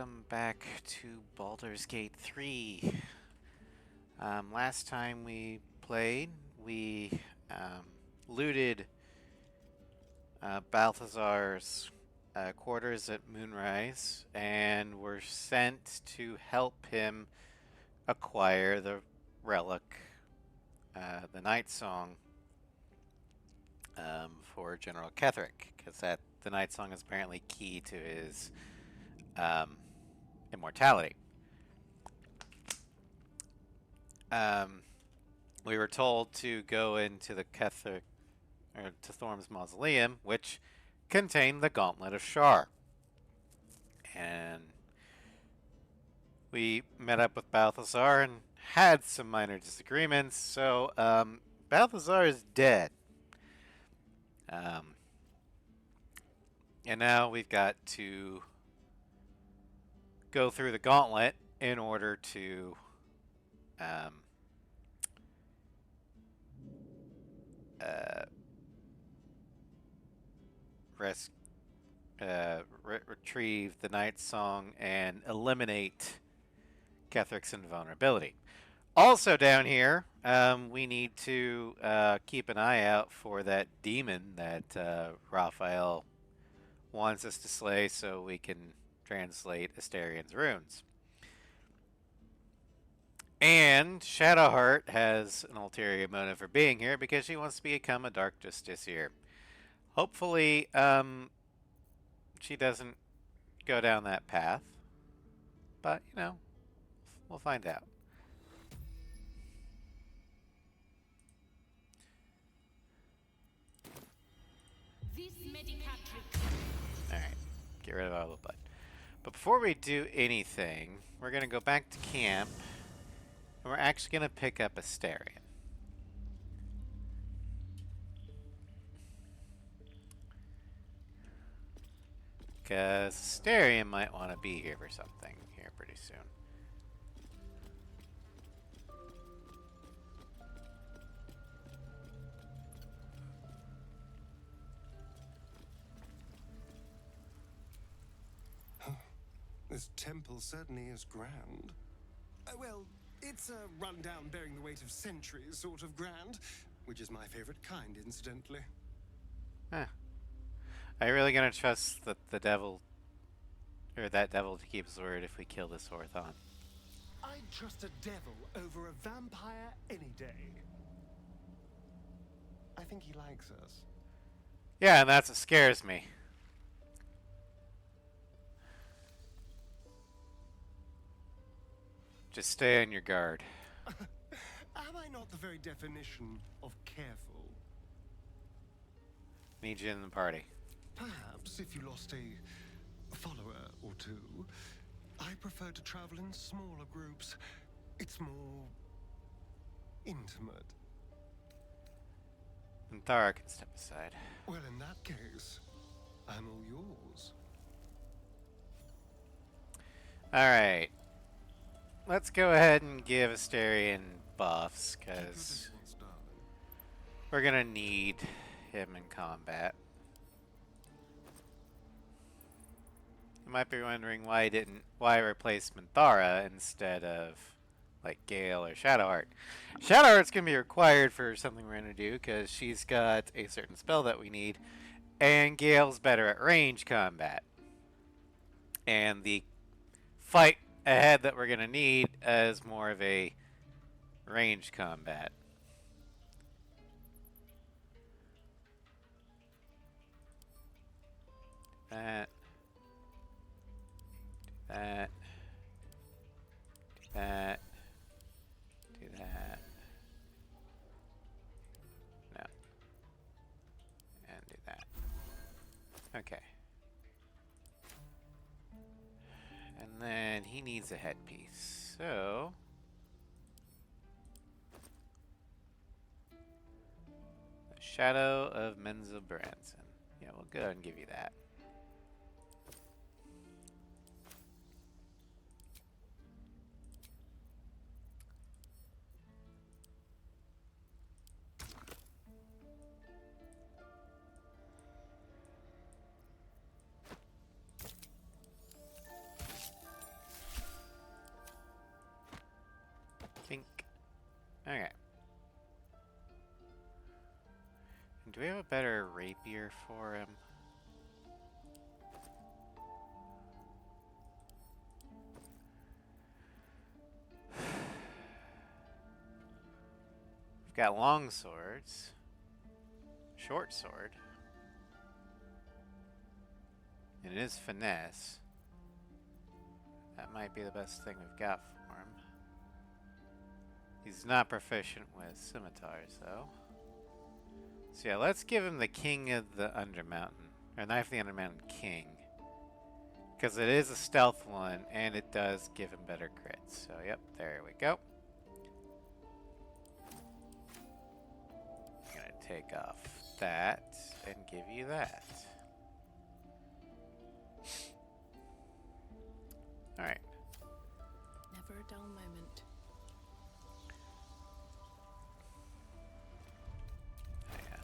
welcome back to Baldur's Gate 3. Last time we played, we looted Balthazar's quarters at Moonrise and were sent to help him acquire the relic, the Night Song, for General Ketherick, because the Night Song is apparently key to his immortality. We were told to go into the Ketherick, or to Thorm's mausoleum, which contained the Gauntlet of Shar. And we met up with Balthazar and had some minor disagreements, so Balthazar is dead. And now we've got to go through the gauntlet in order to retrieve the Night Song and eliminate Ketherick's invulnerability. Also down here, we need to keep an eye out for that demon that Raphael wants us to slay so we can translate Asterian's runes. And Shadowheart has an ulterior motive for being here because she wants to become a Dark Justiciar. Hopefully, she doesn't go down that path. But, you know, we'll find out. Alright, get rid of all the blood. But before we do anything, we're going to go back to camp, and we're actually going to pick up Astarion. Because Astarion might want to be here for something here pretty soon. This temple certainly is grand. Well, it's a rundown bearing the weight of centuries sort of grand, which is my favorite kind, incidentally. Huh. Are you really gonna trust that the devil, or that devil, to keep his word if we kill this Orthon? I'd trust a devil over a vampire any day. I think he likes us. Yeah, and that's what scares me. Just stay on your guard. Am I not the very definition of careful? Need you in the party. Perhaps if you lost a follower or two, I prefer to travel in smaller groups. It's more intimate. And Thara can step aside. Well, in that case, I'm all yours. Alright. Let's go ahead and give Astarion buffs, because we're gonna need him in combat. You might be wondering why I replaced Minthara instead of like Gale or Shadowheart. Shadowheart's gonna be required for something we're gonna do because she's got a certain spell that we need, and Gale's better at range combat. And the fight ahead that we're gonna need is more of a range combat. That. Do that. Do that. Do that. No. And do that. Okay. And then he needs a headpiece. So the Shadow of Menzo Branson. Yeah, we'll go ahead and give you that. Okay. And do we have a better rapier for him? We've got long swords. Short sword. And it is finesse. That might be the best thing we've got for him. He's not proficient with scimitars, though. So yeah, let's give him the King of the Undermountain. Or Knife of the Undermountain King. Because it is a stealth one, and it does give him better crits. So yep, there we go. I'm gonna take off that and give you that. Alright. Never a dull moment. Oh, yeah.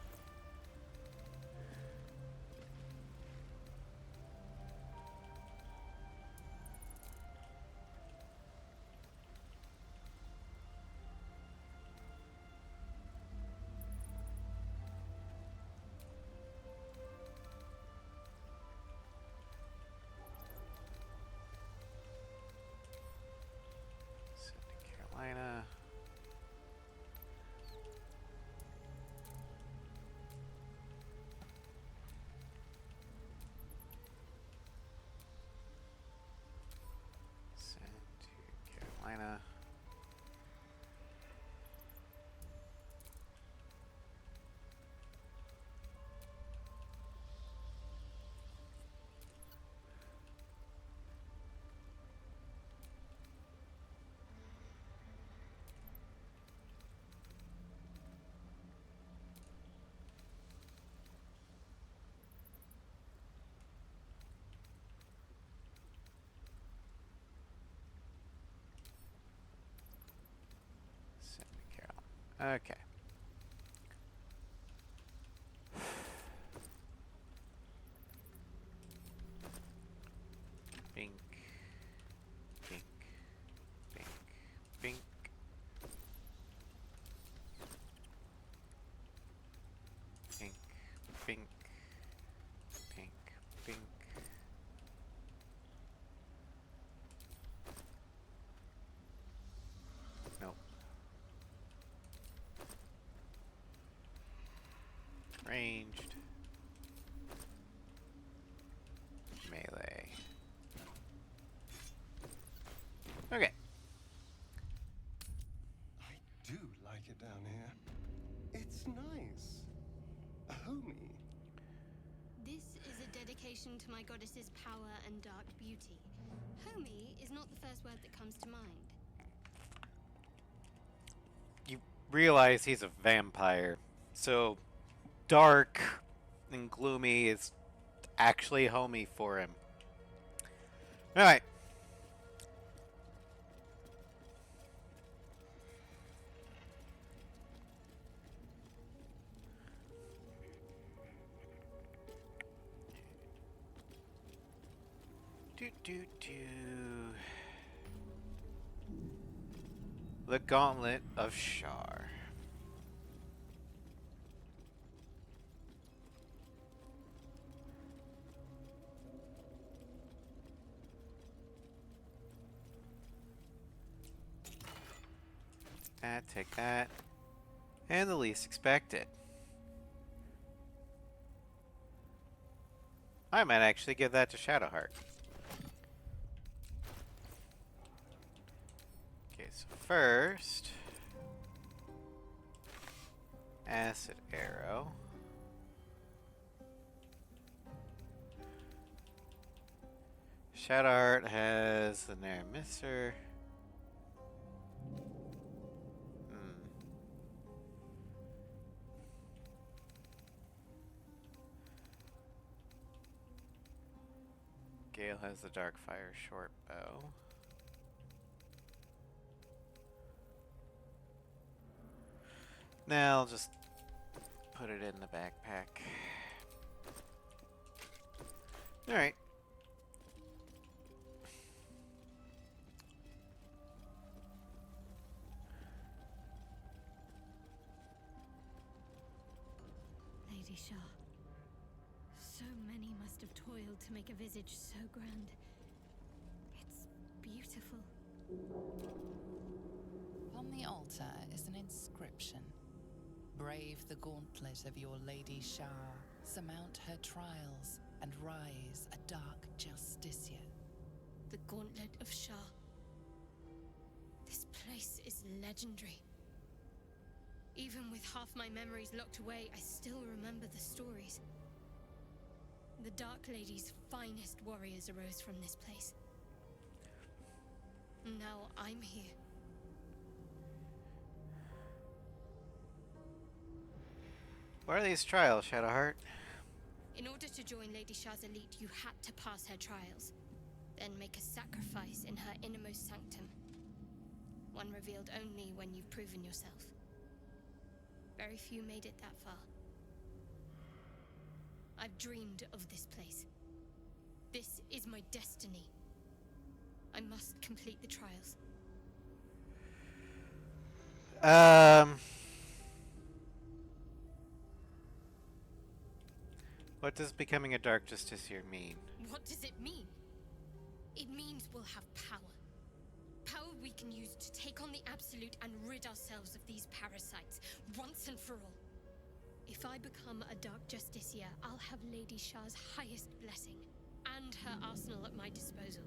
Send to Carolina. Send to Carolina. Send to Carolina. Okay. Bink. Bink. Bink. Bink. Bink. Bink. Bink. Bink. Nope. Ranged. Melee. Okay. I do like it down here. It's nice. Homey. This is a dedication to my goddess's power and dark beauty. Homey is not the first word that comes to mind. You realize he's a vampire, so dark and gloomy is actually homey for him. Alright. The Gauntlet of Shar. That, take that. And the least expected. I might actually give that to Shadowheart. Okay, so first, Acid Arrow. Shadowheart has the Nair Misser. Gale has the Darkfire short bow. Now I'll just put it in the backpack. Alright. Lady Shah. So many must have toiled to make a visage so grand. It's beautiful. On the altar is an inscription. Brave the gauntlet of your Lady Shah, surmount her trials, and rise a dark justiciar. The Gauntlet of Shah. This place is legendary. Even with half my memories locked away, I still remember the stories. The Dark Lady's finest warriors arose from this place. Now I'm here. What are these trials, Shadowheart? In order to join Lady Shah's elite, you had to pass her trials. Then make a sacrifice in her innermost sanctum. One revealed only when you've proven yourself. Very few made it that far. I've dreamed of this place. This is my destiny. I must complete the trials. What does becoming a Dark Justiciar mean? What does it mean? It means we'll have power. Power we can use to take on the Absolute and rid ourselves of these parasites, once and for all. If I become a Dark Justiciar, I'll have Lady Shah's highest blessing, and her arsenal at my disposal.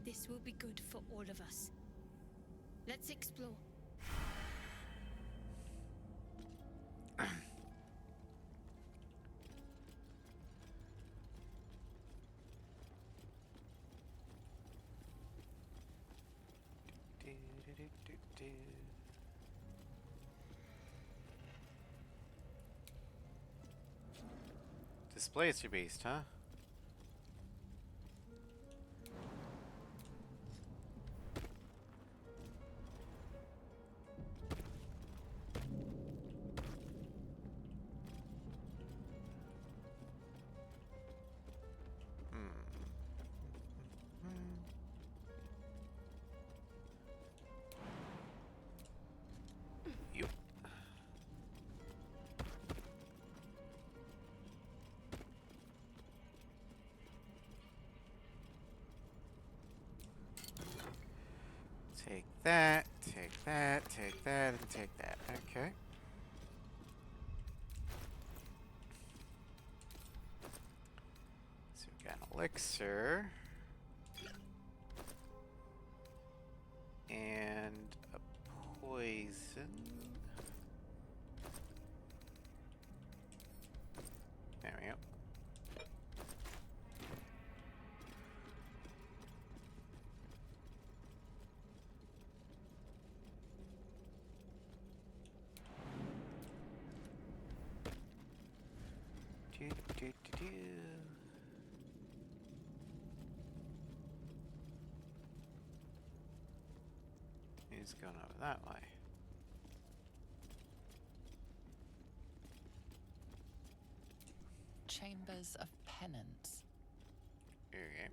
This will be good for all of us. Let's explore. Displacer beast, huh? You. Take that, take that, take that, and take that. Okay. So we've got an elixir. And a poison. There we go. Do, do, do, do. He's going over that way. Chambers of Penance. Okay.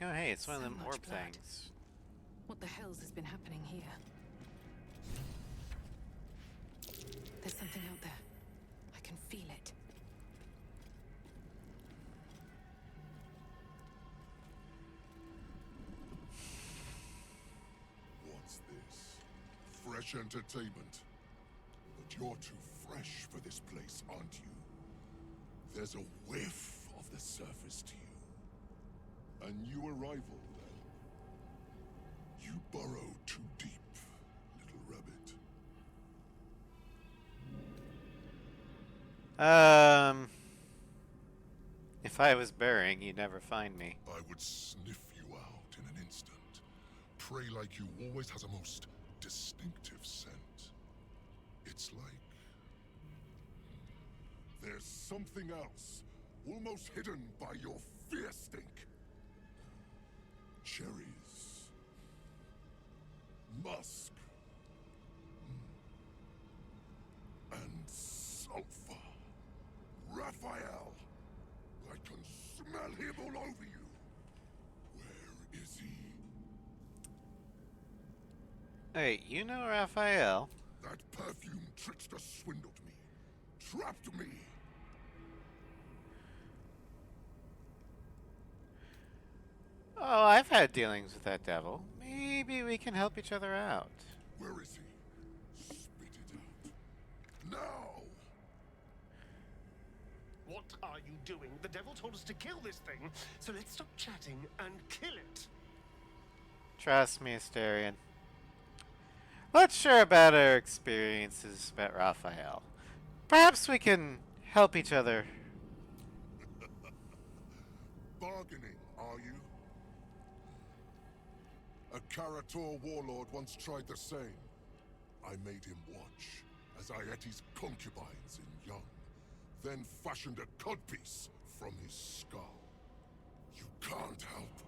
Oh, hey, it's one of So them much orb blood. things. What the hell's has been happening here? There's something out there. I can feel it. What's this? Fresh entertainment? But you're too fresh for this place, aren't you? There's a whiff of the surface to you. A new arrival, then. You burrow too deep, little rabbit. If I was burying, you'd never find me. I would sniff you out in an instant. Prey like you always has a most distinctive scent. It's like there's something else, almost hidden by your fear stink. Cherries. Musk. And sulfur. Raphael. I can smell him all over you. Hey, you know Raphael. That perfume trickster swindled me. Trapped me. Oh, I've had dealings with that devil. Maybe we can help each other out. Where is he? Spit it out. Now! What are you doing? The devil told us to kill this thing, so let's stop chatting and kill it. Trust me, Asterion. Let's share about our experiences about Raphael. Perhaps we can help each other. Bargaining, are you? A Karator warlord once tried the same. I made him watch as I ate his concubines in young, then fashioned a codpiece from his skull. You can't help.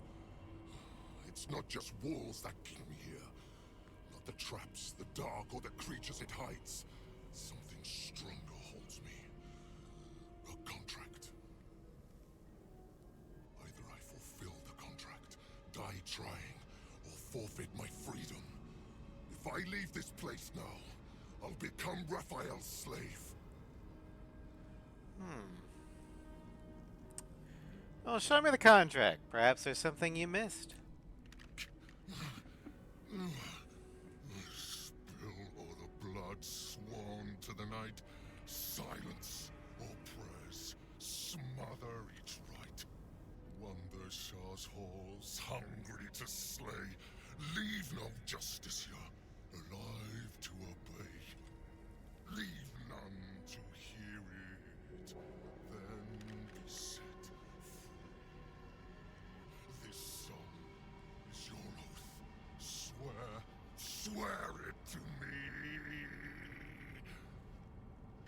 It's not just walls that keep me here. Not the traps, the dark, or the creatures it hides. Something stronger holds me. A contract. Either I fulfill the contract, die trying, or forfeit my freedom. If I leave this place now, I'll become Raphael's slave. Well, show me the contract. Perhaps there's something you missed. Spill all the blood sworn to the night. Silence all prayers. Smother each rite. Wander Shah's halls, hungry to slay. Leave no justice here, alive to obey. Leave none to hear it. Then be set free. This song is your oath. Swear it to me.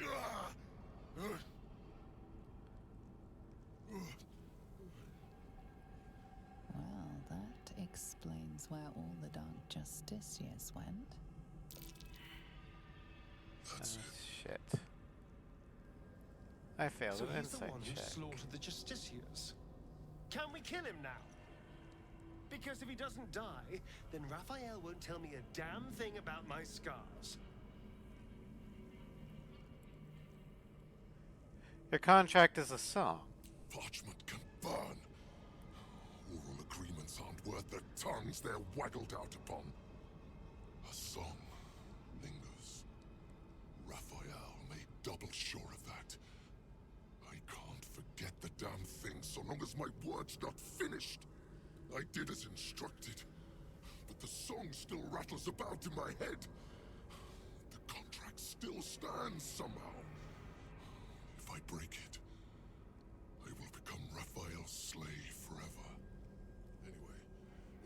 Ah! Well, that explains where all the Dark Justiciars went. That's it. Shit. I failed So an he's the insight one who check. slaughtered the Justiciars. Can we kill him now? Because if he doesn't die, then Raphael won't tell me a damn thing about my scars. Your contract is a song. Parchment can burn. Oral agreements aren't worth the tongues they're waggled out upon. A song lingers. Raphael made double sure of that. I can't forget the damn thing so long as my word's not finished. I did as instructed, but the song still rattles about in my head. The contract still stands somehow. If I break it, I will become Raphael's slave forever. Anyway,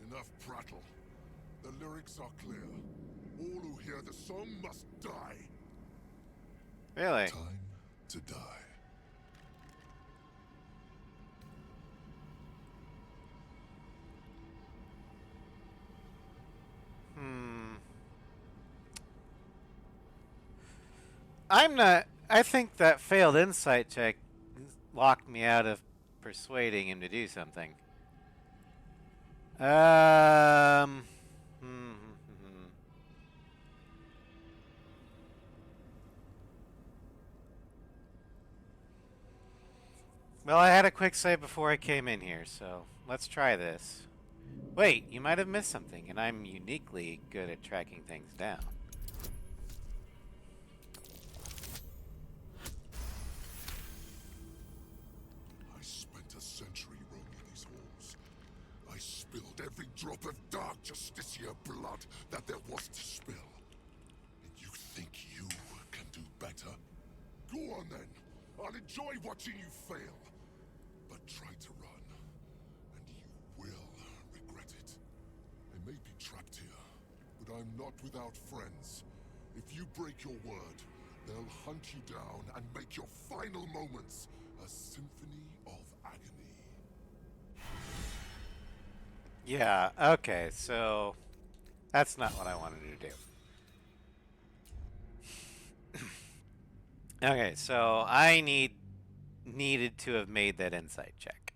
enough prattle. The lyrics are clear. All who hear the song must die. Really? Time to die. I'm not. I think that failed insight check locked me out of persuading him to do something. Um. Well, I had a quick save before I came in here, so let's try this. Wait, you might have missed something, and I'm uniquely good at tracking things down. I spent a century roaming these halls. I spilled every drop of Dark Justiciar blood that there was to spill. And you think you can do better? Go on then. I'll enjoy watching you fail. But try to run, and you will regret it. I may be trapped here, but I'm not without friends. If you break your word, they'll hunt you down and make your final moments a symphony of agony. Yeah, okay, so that's not what I wanted to do. Okay, so I needed to have made that insight check.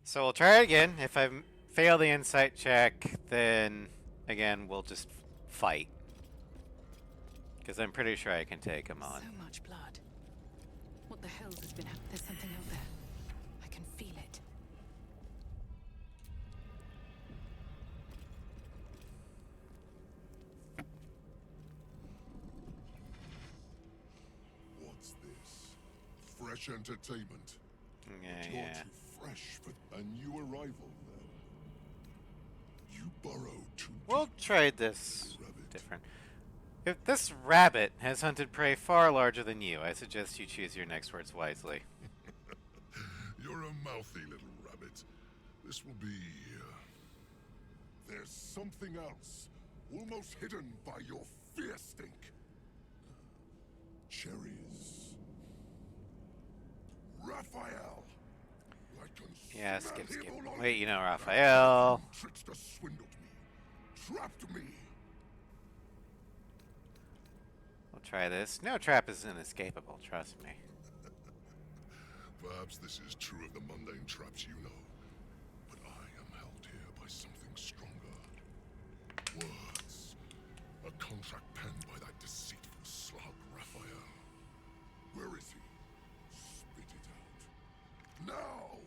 So we'll try it again. If I fail the insight check, then again we'll just fight. Because I'm pretty sure I can take him on. So much blood. What the hell has been happening? There's something out there. I can feel it. What's this? Fresh entertainment. Yeah, But you're yeah. too fresh for a new arrival, then. You burrow too We'll deep, try this rabbit. different. If this rabbit has hunted prey far larger than you, I suggest you choose your next words wisely. You're a mouthy little rabbit. This will be... there's something else, almost hidden by your fear stink. Cherries. Raphael. I can Yeah, smell skip, skip. him all over. Wait, you know That Raphael. trickster swindled me. Trapped me. We'll try this. No trap is inescapable, trust me. Perhaps this is true of the mundane traps you know, but I am held here by something stronger. Words. A contract penned by that deceitful slug, Raphael. Where is he? Spit it out. Now!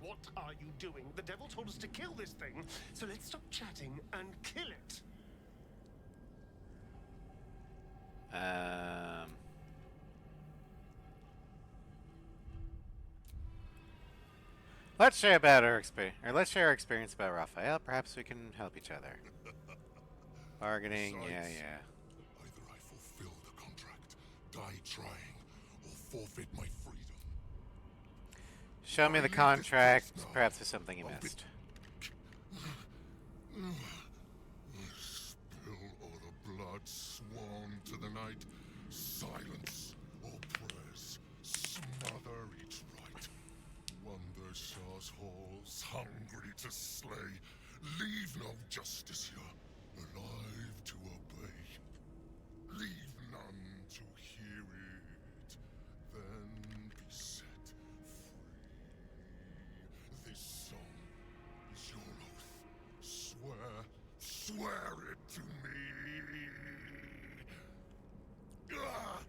What are you doing? The devil told us to kill this thing, so let's stop chatting and kill it. Let's share about our experience, or let's share our experience about Raphael. Perhaps we can help each other. Bargaining, yeah, Besides, yeah. either I fulfill the contract, die trying, or forfeit my freedom. Show me I the leave this contract. place now. Perhaps there's something you I'll be- missed. Spill all the blood sworn to the night. Silence all prayers. Smother each right. Wander Shah's halls, hungry to slay. Leave no justice here, alive to obey. Leave none to hear it. Then be set free. This song is your oath. Swear it to me. Ah!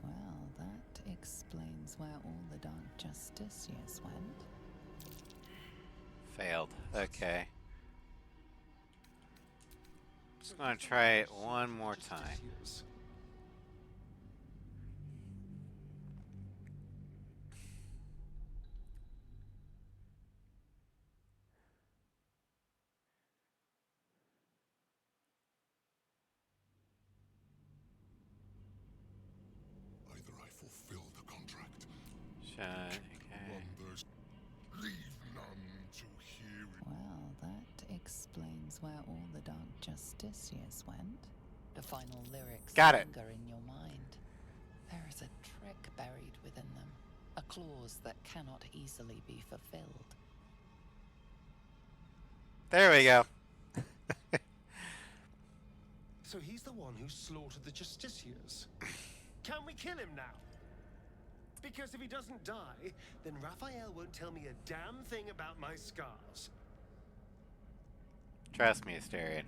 Well, that explains where all the Dark Justiciars went. Failed. Okay. Just gonna try it one more time. Either I fulfill the contract, Okay. wonders. Leave none to hear it. Well, that explains where all the Dark Justiciars went. The final lyrics Got it. linger in your mind. There is a trick buried within them, a clause that cannot easily be fulfilled. There we go. So he's the one who slaughtered the Justiciars. Can we kill him now? Because if he doesn't die, then Raphael won't tell me a damn thing about my scars. Trust me, Asterion.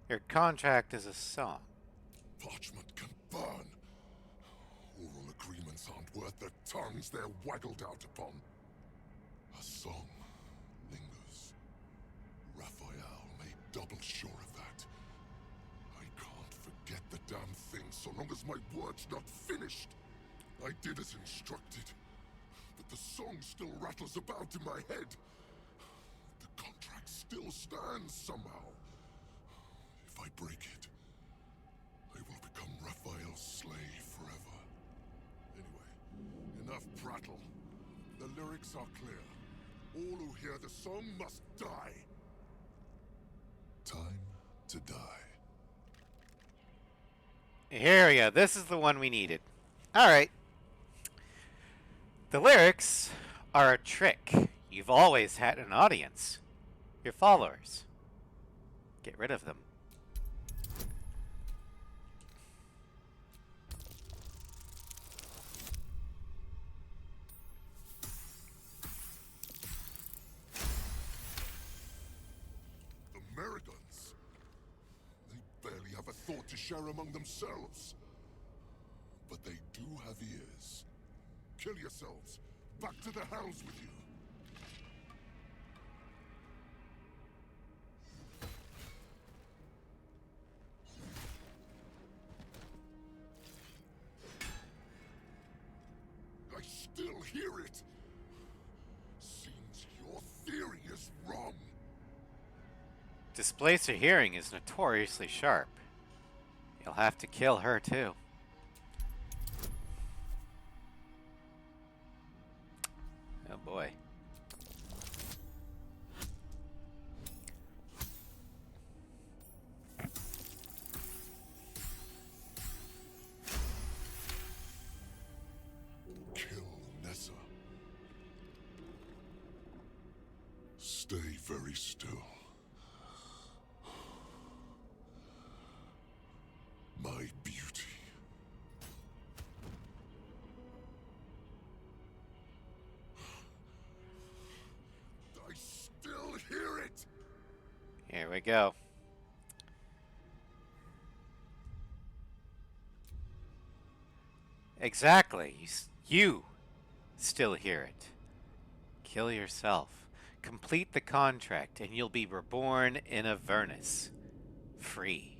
Your contract is a song. Parchment can burn. Oral agreements aren't worth the tongues they're waggled out upon. A song lingers. Raphael made double sure of that. I can't forget the damn thing so long as my word's not finished. I did as instructed, but the song still rattles about in my head. The contract still stands somehow. If I break it, I will become Raphael's slave forever. Anyway, enough prattle. The lyrics are clear. All who hear the song must die. Time to die. Here we go. This is the one we needed. Alright. The lyrics are a trick. You've always had an audience. Your followers. Get rid of them. share among themselves. But they do have ears. Kill yourselves. Back to the hells with you. I still hear it. Seems your theory is wrong. Displacer hearing is notoriously sharp. You'll have to kill her too. Oh boy. Kill Nessa. Stay very still. My beauty. I still hear it. Here we go. Exactly. You still hear it. Kill yourself. Complete the contract, and you'll be reborn in Avernus. Free.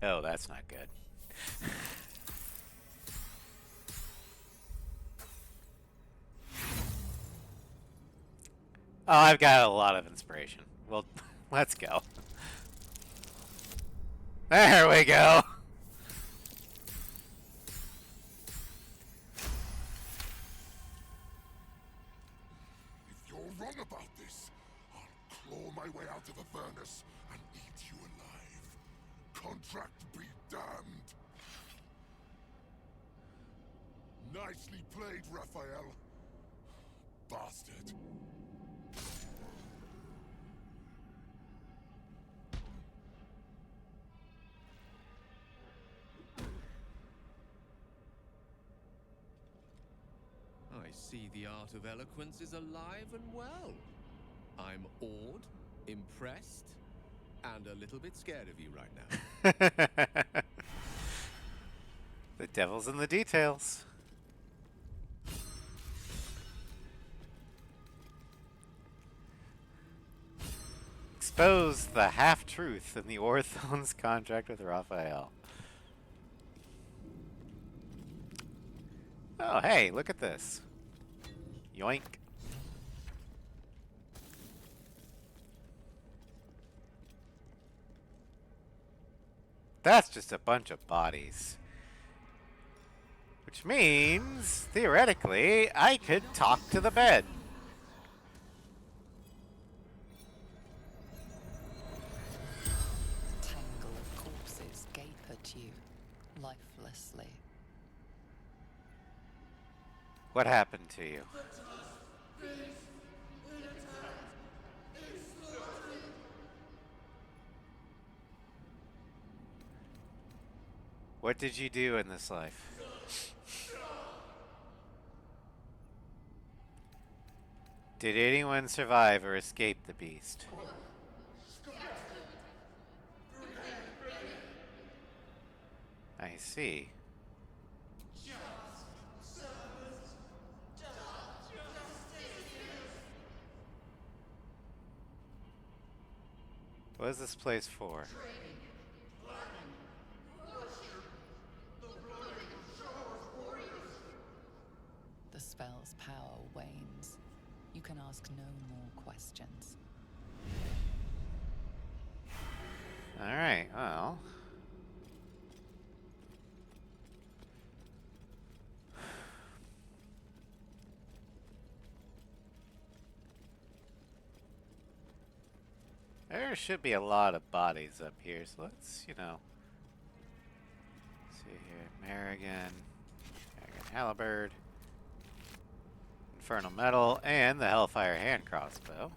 Oh, that's not good. Oh, I've got a lot of inspiration. Well, let's go. There we go. If you're wrong about this, I'll claw my way out of Avernus and eat you alive. Contract be damned. Nicely played, Raphael. Bastard. I see the art of eloquence is alive and well. I'm awed, impressed, and a little bit scared of you right now. The devil's in the details. Expose the half-truth in the Orthon's contract with Raphael. Oh, hey, look at this. Yoink. That's just a bunch of bodies. Which means, theoretically, I could talk to the bed. A tangle of corpses gape at you, lifelessly. What happened to you? What did you do in this life? Did anyone survive or escape the beast? I see. What is this place for? The spell's power wanes. You can ask no more questions. Alright, well. There should be a lot of bodies up here, so let's, see here. Merrigan, Halberd, Infernal Metal, and the Hellfire Hand Crossbow.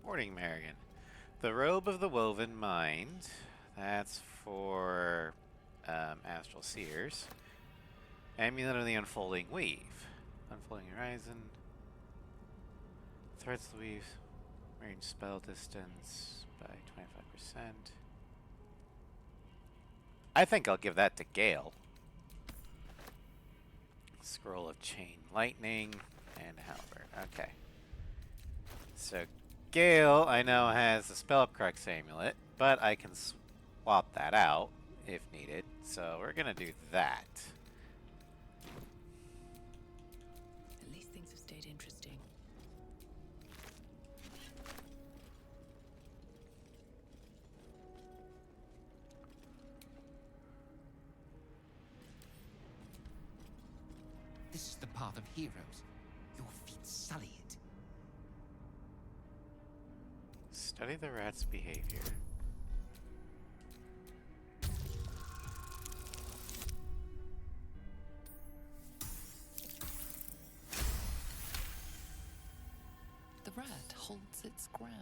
Morning, Marion. The Robe of the Woven Mind. That's for Astral Seers. Amulet of the Unfolding Weave. Unfolding Horizon. Threads the weave. Range spell distance by 25%. I think I'll give that to Gale. Scroll of Chain Lightning and Halberd. Okay. So Gale, I know, has the Spellcrux Amulet, but I can swap that out if needed. So we're gonna do that. At least things have stayed interesting. This is the path of heroes. Your feet sully it. Study the rat's behavior. The rat holds its ground.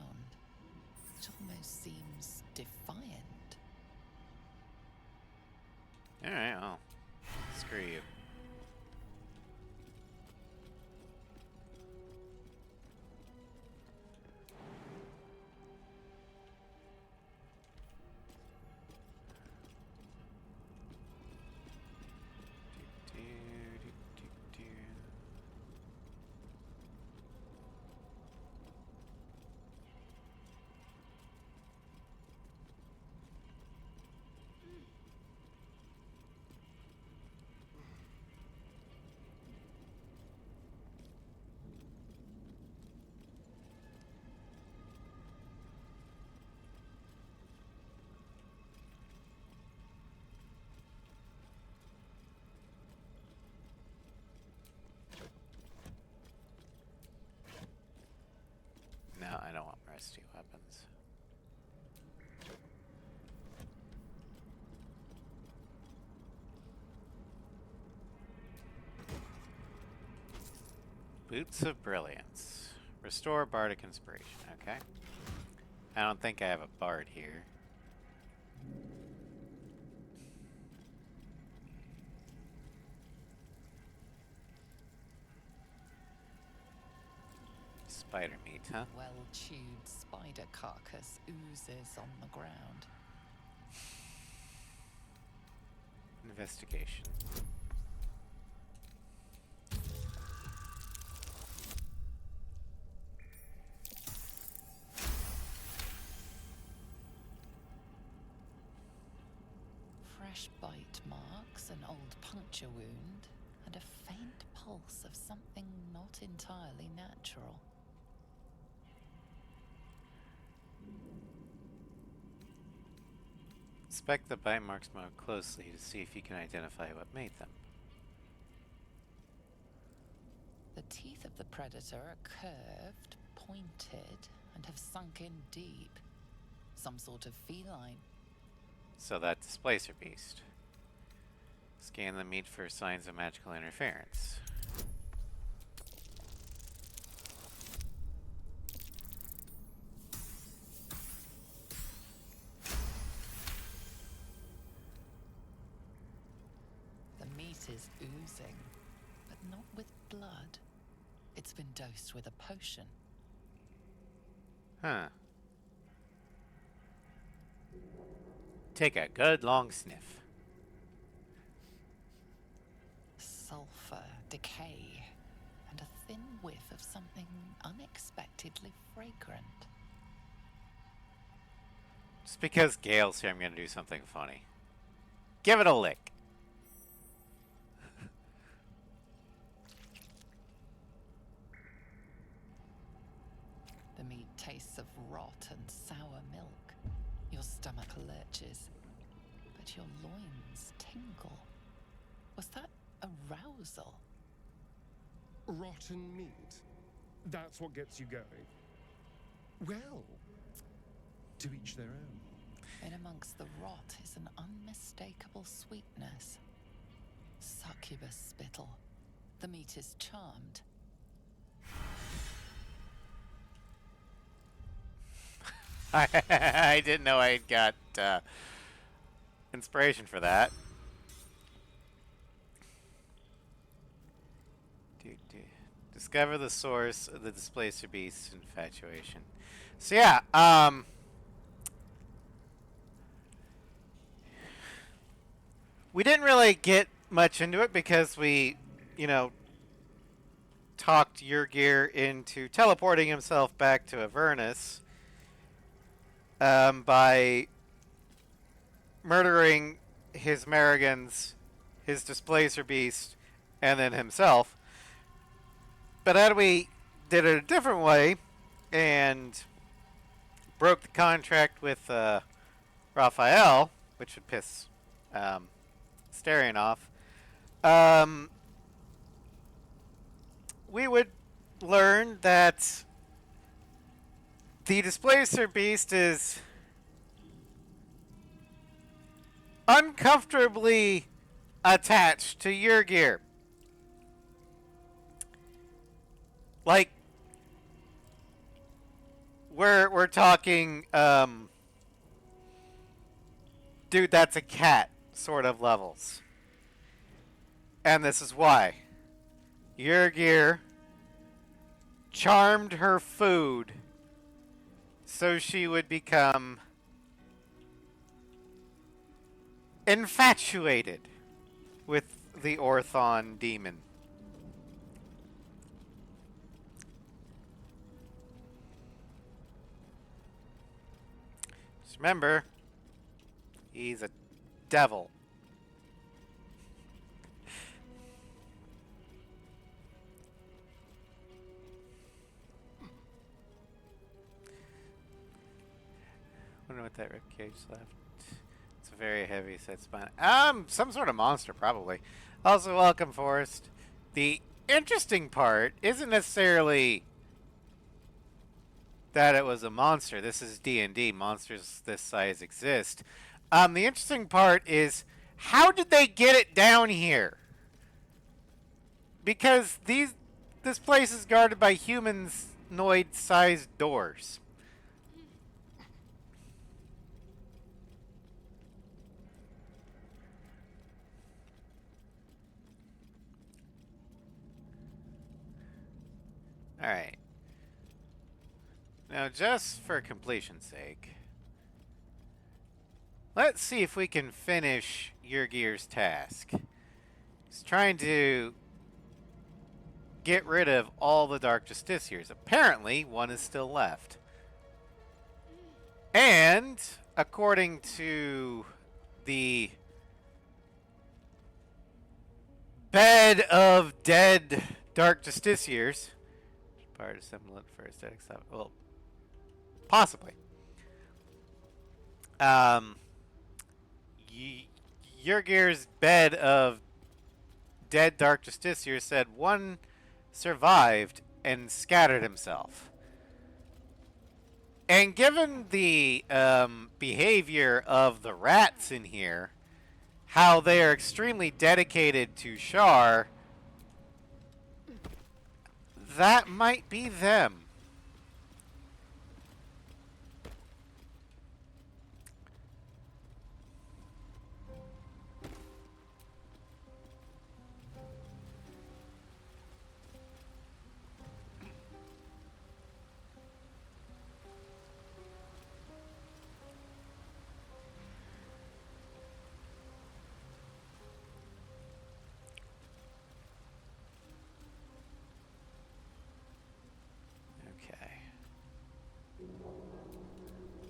It almost seems defiant. Alright, well, screw you. No, I don't want rusty weapons. Boots of Brilliance. Restore Bardic Inspiration. Okay. I don't think I have a bard here. Spider meat, huh? Well-chewed spider carcass oozes on the ground. Investigation. Fresh bite marks, an old puncture wound, and a faint pulse of something not entirely natural. Inspect the bite marks more closely to see if you can identify what made them. The teeth of the predator are curved, pointed, and have sunk in deep. Some sort of feline. So that Displacer Beast. Scan the meat for signs of magical interference. The meat is oozing, but not with blood. It's been dosed with a potion. Huh. Take a good long sniff. Sulfur, decay, and a thin whiff of something unexpectedly fragrant. Just because Gale's here, I'm gonna do something funny. Give it a lick. The meat tastes of rot and sour milk. Your stomach lurches, but your loins tingle. Was that arousal? Rotten meat. That's what gets you going. Well, to each their own. In amongst the rot is an unmistakable sweetness. Succubus spittle. The meat is charmed. I didn't know I got inspiration for that. Discover the source of the Displacer Beast's infatuation. So yeah, we didn't really get much into it because we, you know, talked Yrgir into teleporting himself back to Avernus by murdering his Marigans, his Displacer Beast, and then himself. But then we did it a different way and broke the contract with Raphael, which would piss Starion off. We would learn that the Displacer Beast is uncomfortably attached to Yrgir. Like, we're talking, dude, that's a cat sort of levels. And this is why. Yrgir charmed her food so she would become infatuated with the Orthon demon. Just remember, he's a devil. Wonder what that ribcage left. It's a very heavy set spine. Some sort of monster, probably. Also, welcome, Forrest. The interesting part isn't necessarily that it was a monster. This is D&D. Monsters this size exist. The interesting part is, how did they get it down here? Because this place is guarded by humanoid-sized doors. Alright. Now, just for completion's sake, let's see if we can finish Yrgir's task. He's trying to get rid of all the Dark Justiciars. Apparently, one is still left. And, according to the bed of dead Dark Justiciars, part of semblant for aesthetic stuff. Well, possibly. Yrgir's bed of dead Dark Justiciars said one survived and scattered himself. And given the behavior of the rats in here, how they are extremely dedicated to Shar, that might be them.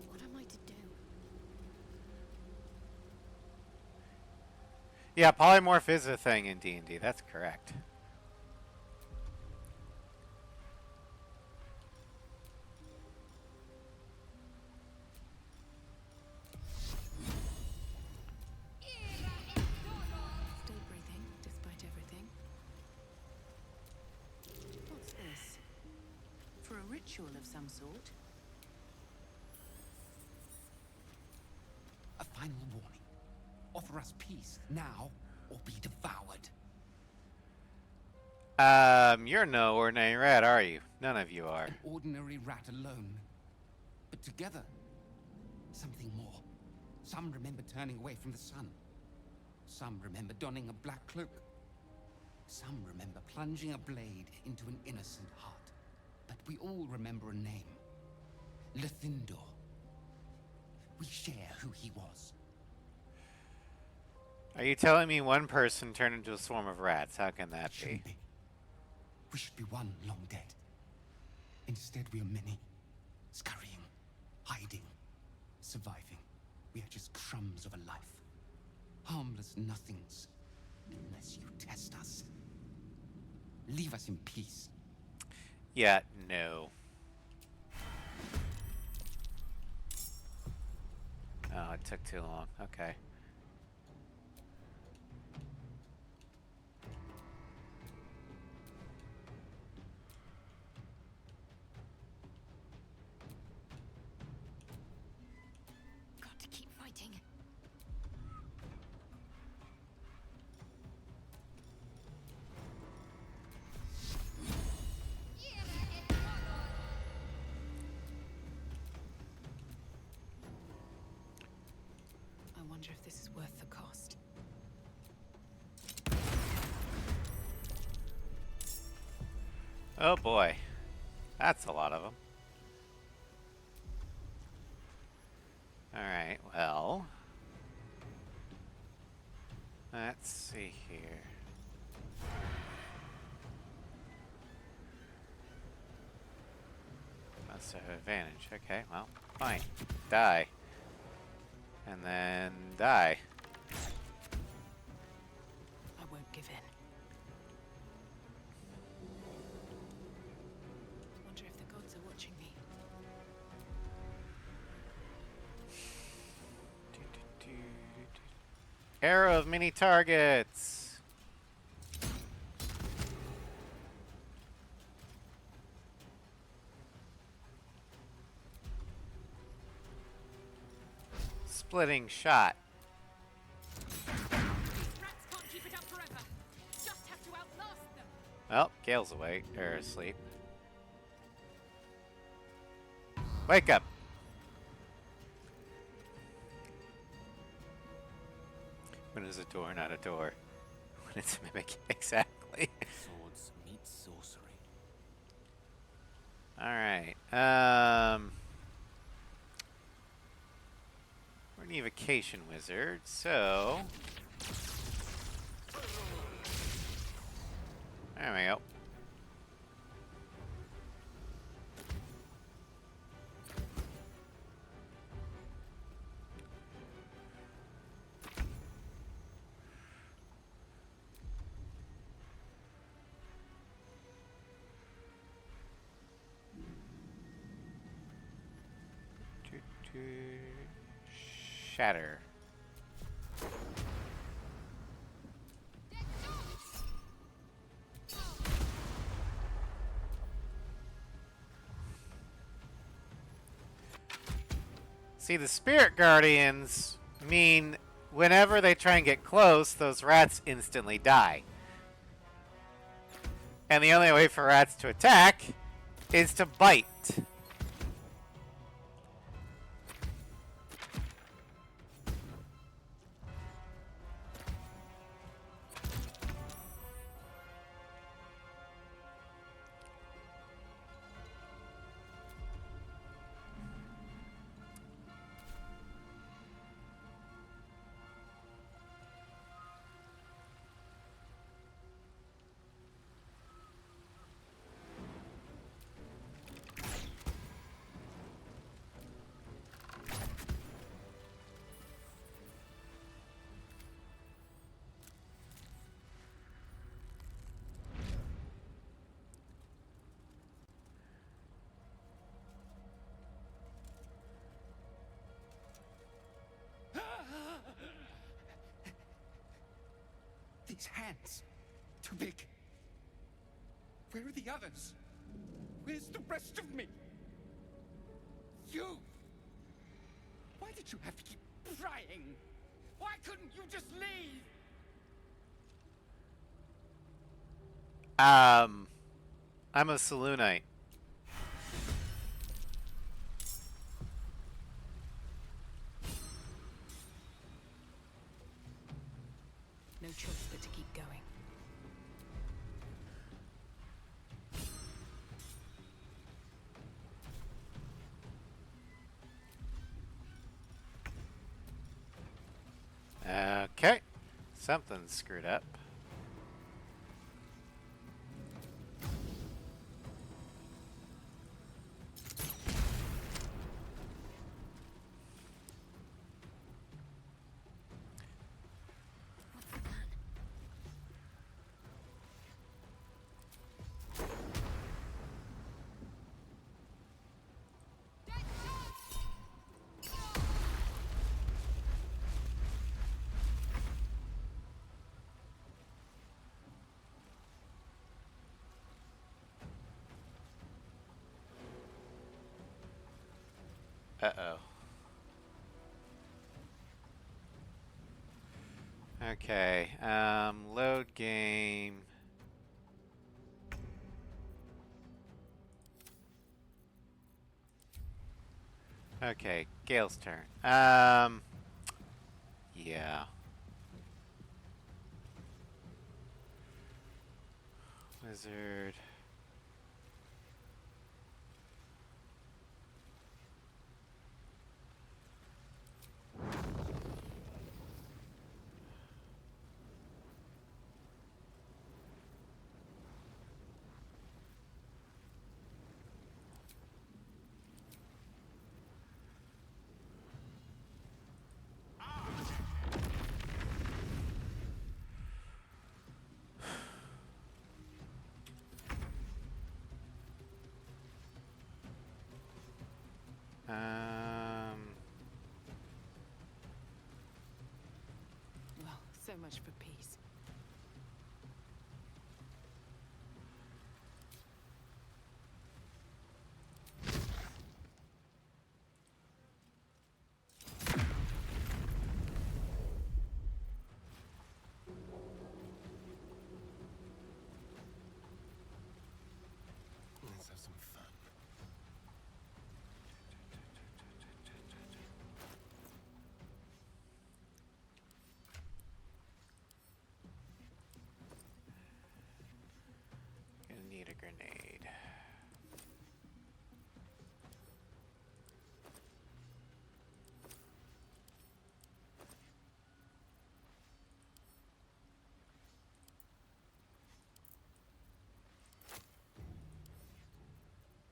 What am I to do? Yeah, polymorph is a thing in D&D. That's correct. Still breathing, despite everything. What's this? For a ritual of some sort? A final warning. Offer us peace now, or be devoured. You're no ordinary rat, are you? None of you are. An ordinary rat alone. But together, something more. Some remember turning away from the sun. Some remember donning a black cloak. Some remember plunging a blade into an innocent heart. But we all remember a name. Lethindor. We share who he was. Are you telling me one person turned into a swarm of rats? How can that Shouldn't be? be. We should be one long dead. Instead, we are many. Scurrying, hiding, surviving. We are just crumbs of a life. Harmless nothings. Unless you test us. Leave us in peace. Yeah, no. Oh, it took too long. Okay. Got to keep fighting. I wonder if this is worth the cost. Oh boy. That's a lot of them. Alright, well. Let's see here. Must have advantage. Okay, well, fine. Die. And then die. I won't give in. Wonder if the gods are watching me. Arrow of many targets. Splitting shot. These rats can't keep it up forever. Just have to outlast them. Well, Gale's awake or asleep. Wake up. When is a door not a door? When it's a mimic. Exactly. Swords meet sorcery. Alright. We're an evocation wizard, so there we go. Shatter. See, the spirit guardians mean whenever they try and get close, those rats instantly die. And the only way for rats to attack is to bite. These hands. Too big. Where are the others? Where's the rest of me? You! Why did you have to keep prying? Why couldn't you just leave? I'm a Saloonite. Something's screwed up. What's the plan? Uh-oh. Okay, load game. Okay, Gale's turn. Yeah. Wizard. Well, so much for peace. Let's have some fun. Gonna need a grenade.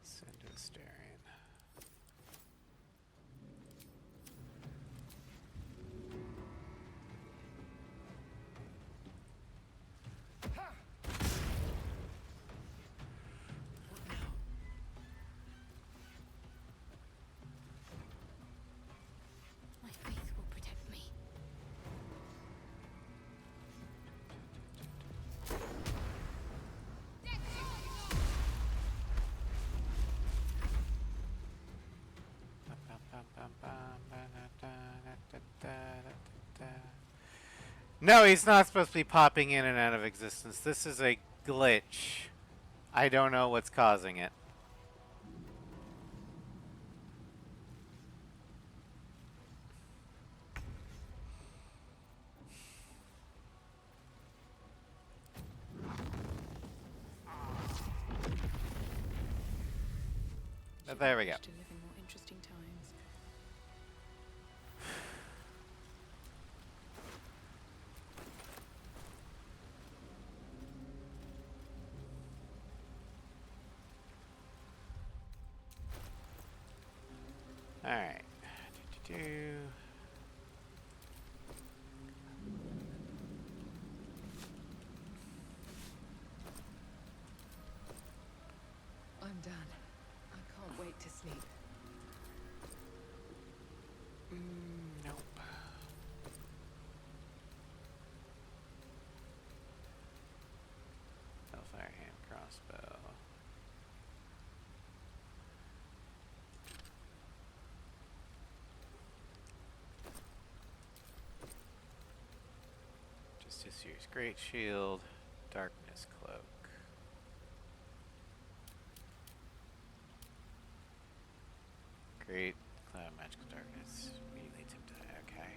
Send a Starion. My faith will protect me. No, he's not supposed to be popping in and out of existence. This is a glitch. I don't know what's causing it. But there we go. To live in more interesting times. All right. I'm done. I can't wait to sleep. Nope. Hellfire hand crossbow. Just this year's great shield, darkness cloak. Great cloud magical darkness. Immediately tip die. Okay.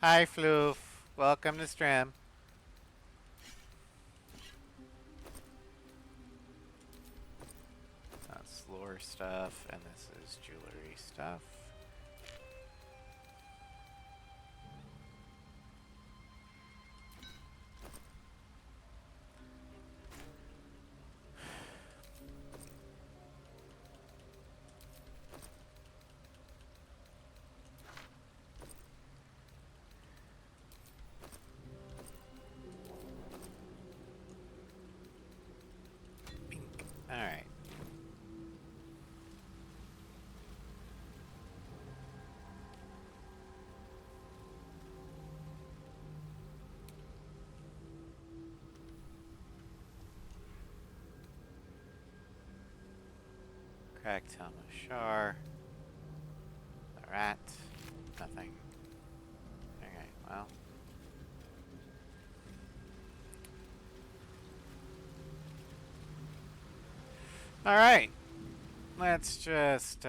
Hi, Floof. Welcome to stream. stuff, and this is jewelry stuff. Alright. Cracked helmet Shar. The rat. Nothing. Okay, well. Alright. Let's just,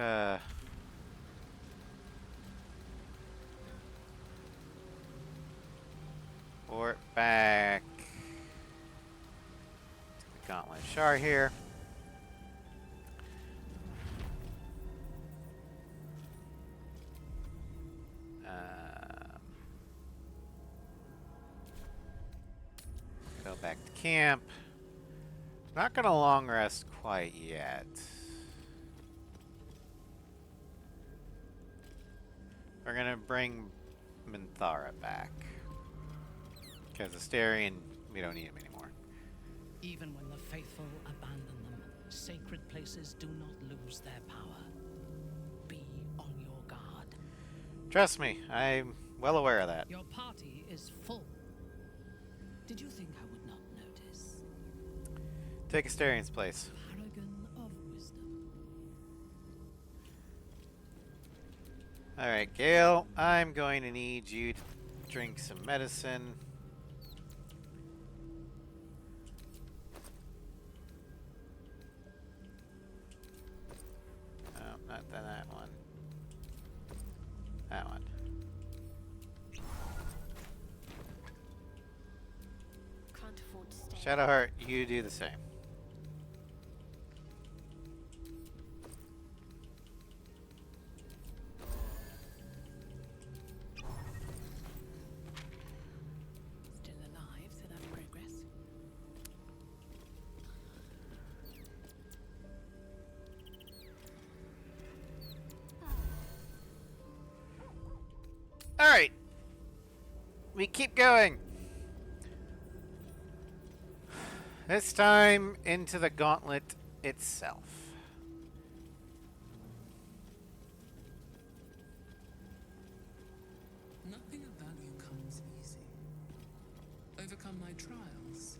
port back to the Gauntlet Shar here. Go back to camp. Not gonna long rest quite yet. We're gonna bring Minthara back. Because Asterion, we don't need him anymore. Even when the faithful abandon them, sacred places do not lose their power. Be on your guard. Trust me, I'm well aware of that. Your party is full. Did you think I would not notice? Take Asterian's place. Paragon of wisdom. Alright, Gale, I'm going to need you to drink some medicine. Oh, not that one. That one. Can't afford to stay. Shadowheart, you do the same. Still alive, so that's progress. Alright. We keep going. This time into the gauntlet itself. Nothing of value comes easy. Overcome my trials.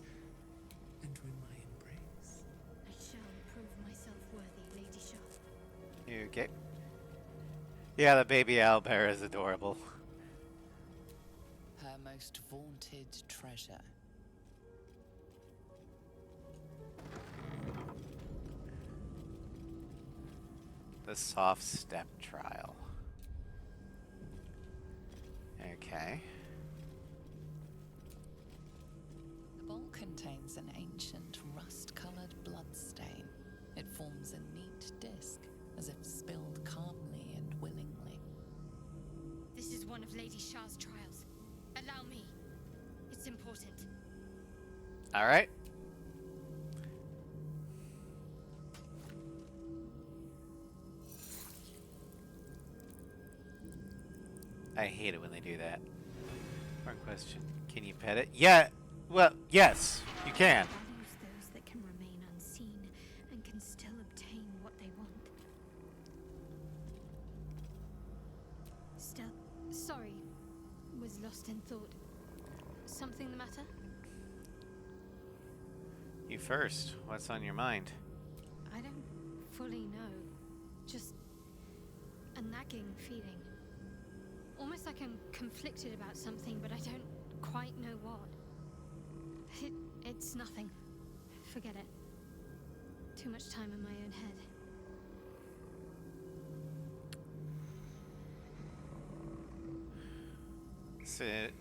Enter in my embrace. I shall prove myself worthy, Lady Shah. You okay? Yeah, the baby owlbear is adorable. Her most vaunted treasure. The soft step trial. Okay. The bowl contains an ancient rust-colored bloodstain. It forms a neat disc, as if spilled calmly and willingly. This is one of Lady Shah's trials. Allow me. It's important. Alright. I hate it when they do that. Wrong question. Can you pet it? Yeah. Well, yes, you can. Values those that can remain unseen and can still obtain what they want. Still, sorry. Was lost in thought. Something the matter? You first. What's on your mind? I don't fully know. Just a nagging feeling. Almost like I'm conflicted about something, but I don't quite know what. It's nothing. Forget it. Too much time in my own head.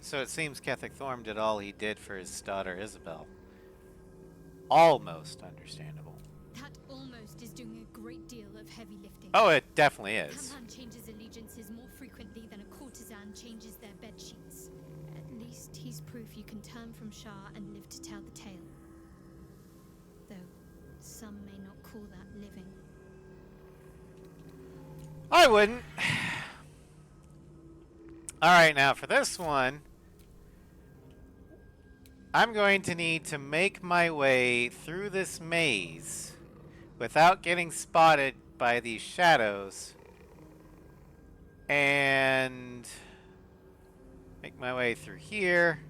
So it seems Ketheric Thorm did all he did for his daughter Isabel. Almost understandable. That almost is doing a great deal of heavy lifting. Oh, it definitely A is. man changes allegiances more frequently than a courtesan changes their bed sheets. At least he's proof you can turn from Shah and live to tell the tale. Though some may not call that living. I wouldn't. Alright, now for this one, I'm going to need to make my way through this maze without getting spotted by these shadows and make my way through here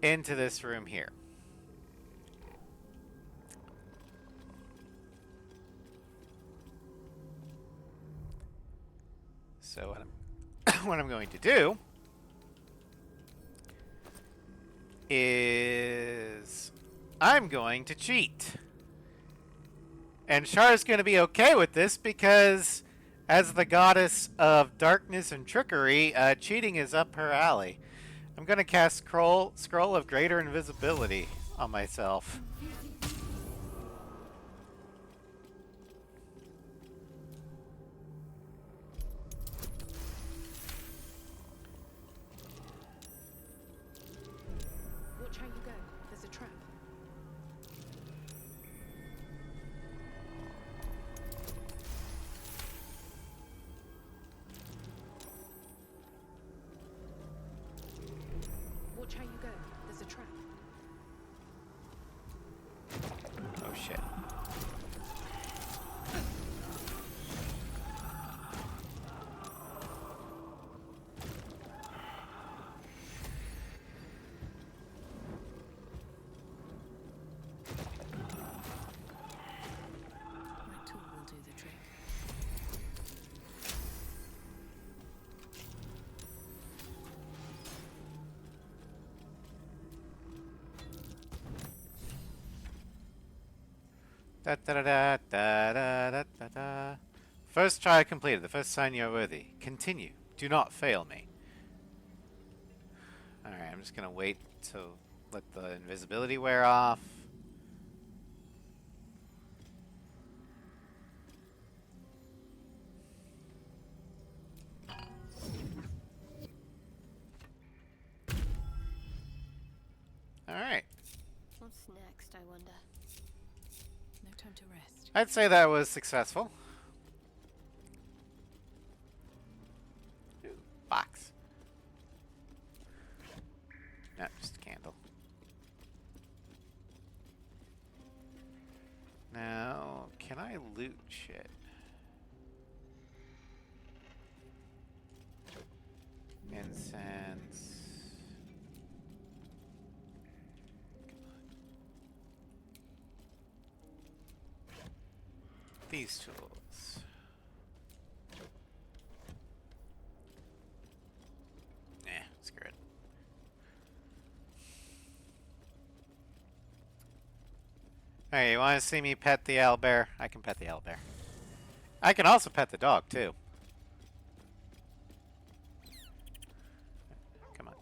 into this room here. So what I'm going to do is I'm going to cheat. And Char's going to be okay with this because as the goddess of darkness and trickery, cheating is up her alley. I'm going to cast Scroll of Greater Invisibility on myself. Watch how you go. There's a trap. Watch how you go. There's a trap. Oh shit. My tool will do the trick. Da, da, da, da, da, da, da, da. First try completed. The first sign you are worthy. Continue. Do not fail me. Alright, I'm just gonna wait to let the invisibility wear off. Alright. What's next, I wonder? No time to rest. I'd say that was successful. Ooh, box. No, just a candle. Now, can I loot shit? Incense. These tools. Screw it. Hey, you want to see me pet the owlbear? I can pet the owlbear. I can also pet the dog, too. Come on.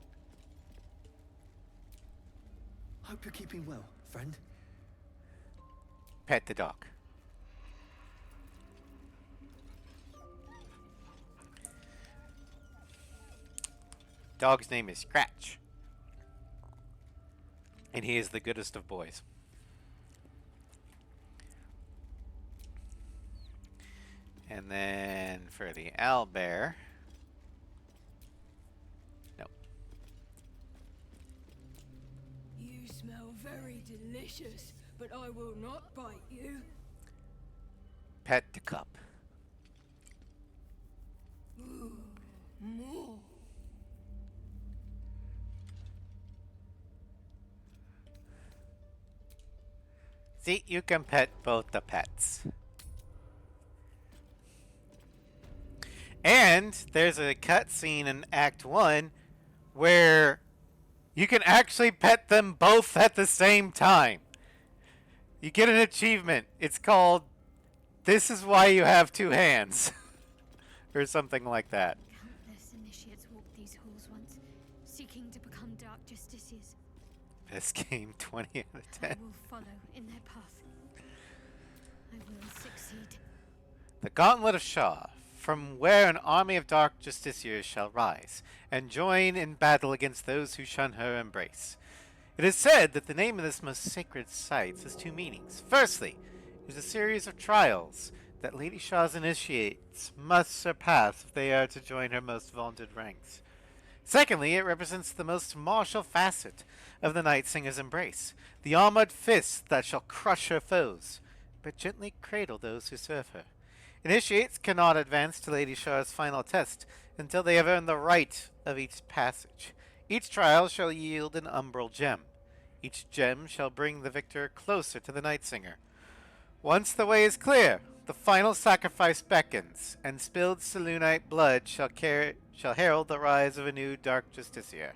Hope you're keeping well, friend. Pet the dog. Dog's name is Scratch. And he is the goodest of boys. And then for the owlbear. Nope. You smell very delicious, but I will not bite you. Pet the cup. More. See, you can pet both the pets. And there's a cutscene in Act 1 where you can actually pet them both at the same time. You get an achievement. It's called "This is why you have two hands." Or something like that. Countless initiates walked these halls once, seeking to become dark justiciars. Best game 20 out of 10. I will follow in their path. I will succeed. The Gauntlet of Shaw, from where an army of dark justiciars shall rise, and join in battle against those who shun her embrace. It is said that the name of this most sacred site has two meanings. Firstly, it is a series of trials that Lady Shaw's initiates must surpass if they are to join her most vaunted ranks. Secondly, it represents the most martial facet of the Night Singer's embrace, the armored fist that shall crush her foes, but gently cradle those who serve her. Initiates cannot advance to Lady Shaw's final test until they have earned the right of each passage. Each trial shall yield an umbral gem. Each gem shall bring the victor closer to the Night Singer. Once the way is clear, the final sacrifice beckons, and spilled Selûnite blood shall herald the rise of a new dark justiciar.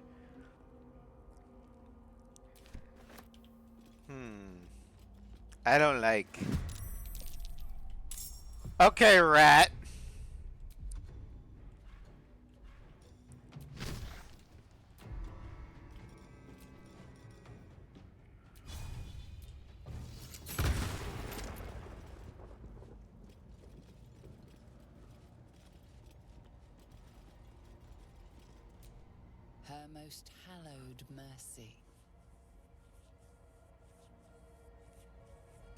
I don't like. Okay, rat. Her most hallowed mercy.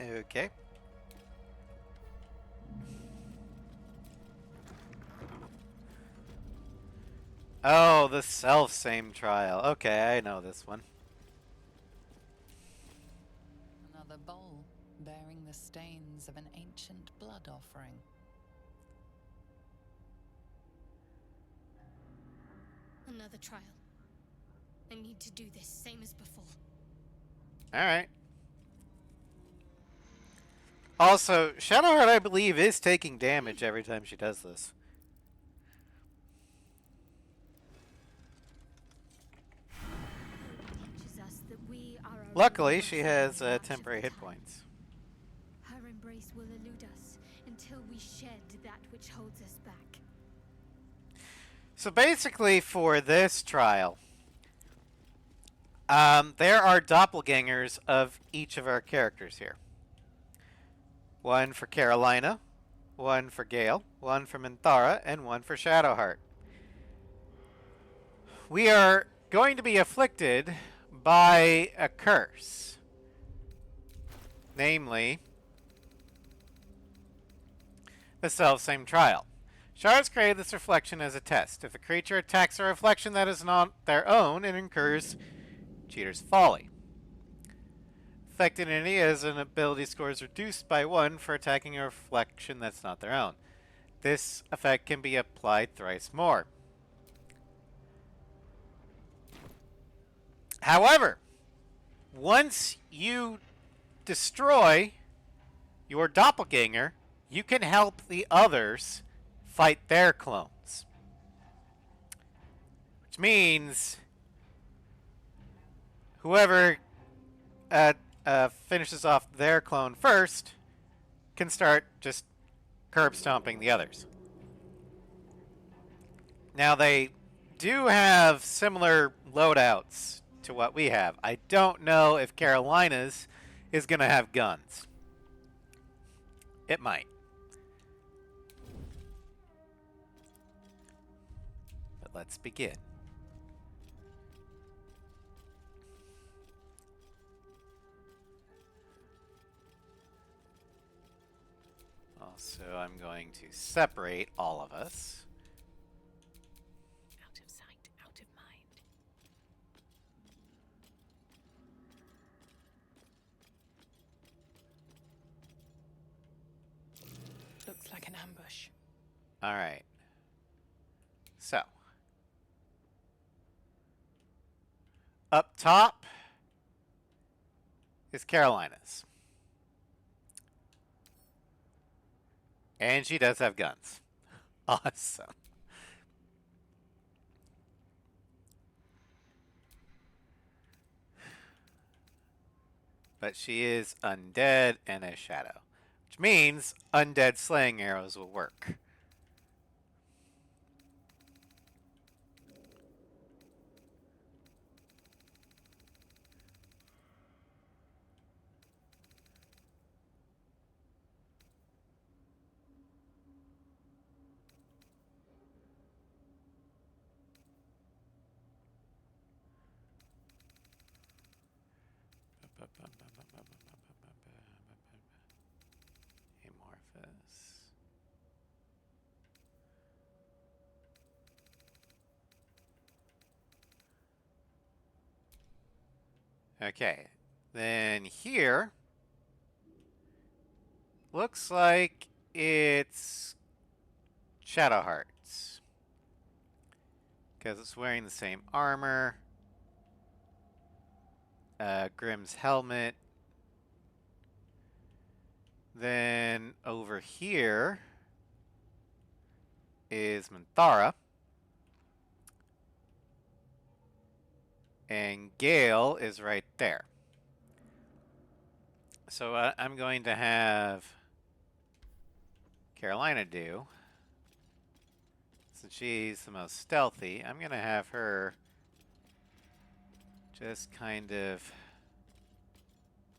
Okay. Oh, the self-same trial. Okay, I know this one. Another bowl bearing the stains of an ancient blood offering. Another trial. I need to do this, same as before. Alright. Also, Shadowheart, I believe, is taking damage every time she does this. Teaches us that we are our Luckily, own she worst has enemy much of temporary the hit time. points. Her embrace will elude us until we shed that which holds us back. So basically, for this trial, there are doppelgangers of each of our characters here. One for Carolina, one for Gale, one for Minthara, and one for Shadowheart. We are going to be afflicted by a curse. Namely, the self-same trial. Shards created this reflection as a test. If a creature attacks a reflection that is not their own, it incurs Cheater's Folly. Affected entity has an ability score is reduced by 1 for attacking a reflection that's not their own. This effect can be applied thrice more. However, once you destroy your doppelganger, you can help the others fight their clones. Which means whoever finishes off their clone first can start just curb stomping the others. Now, they do have similar loadouts to what we have. I don't know if Carolina's is going to have guns. It might. But let's begin. Also, I'm going to separate all of us. Out of sight, out of mind. Looks like an ambush. All right. So, up top is Carolina's. And she does have guns. Awesome. But she is undead and a shadow, which means undead slaying arrows will work. Amorphous. Okay, then here looks like it's Shadow Hearts because it's wearing the same armor, Grimm's helmet. Then over here is Minthara. And Gale is right there. So I'm going to have Carolina do, since she's the most stealthy, I'm going to have her just kind of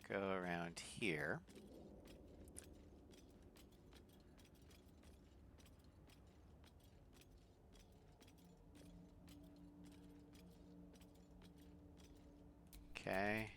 go around here. Okay.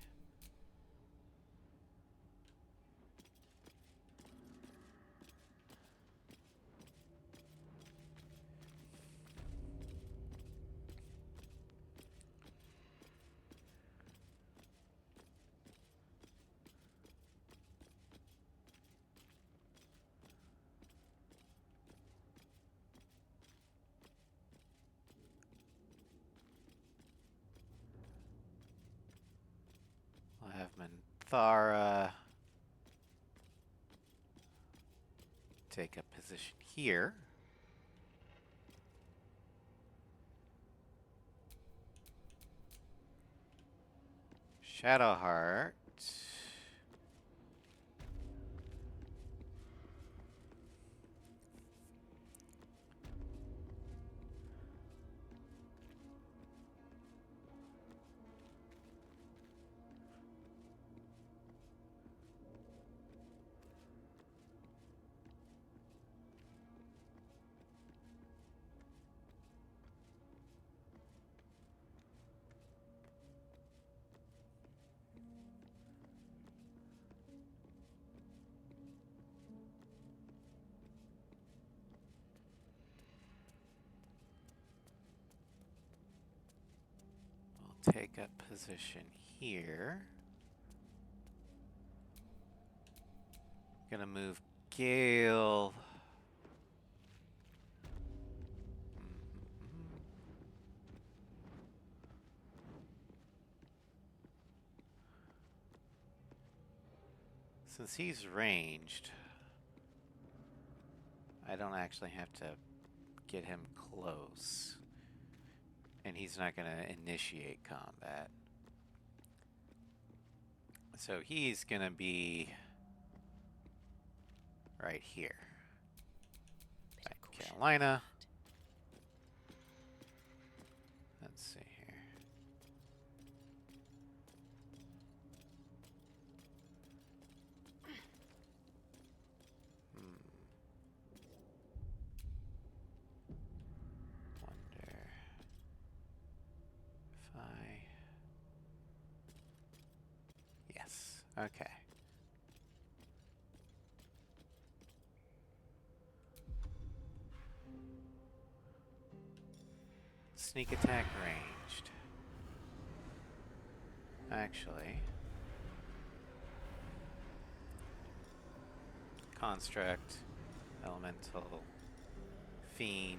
I'll have Minthara take a position here. Shadowheart. We'll take up position here. Gonna move Gale. Since he's ranged, I don't actually have to get him close. And he's not going to initiate combat. So he's going to be right here. Right, Carolina. Let's see here. Wonder if I... Yes, okay. Sneak attack ranged. Actually, construct, elemental, fiend,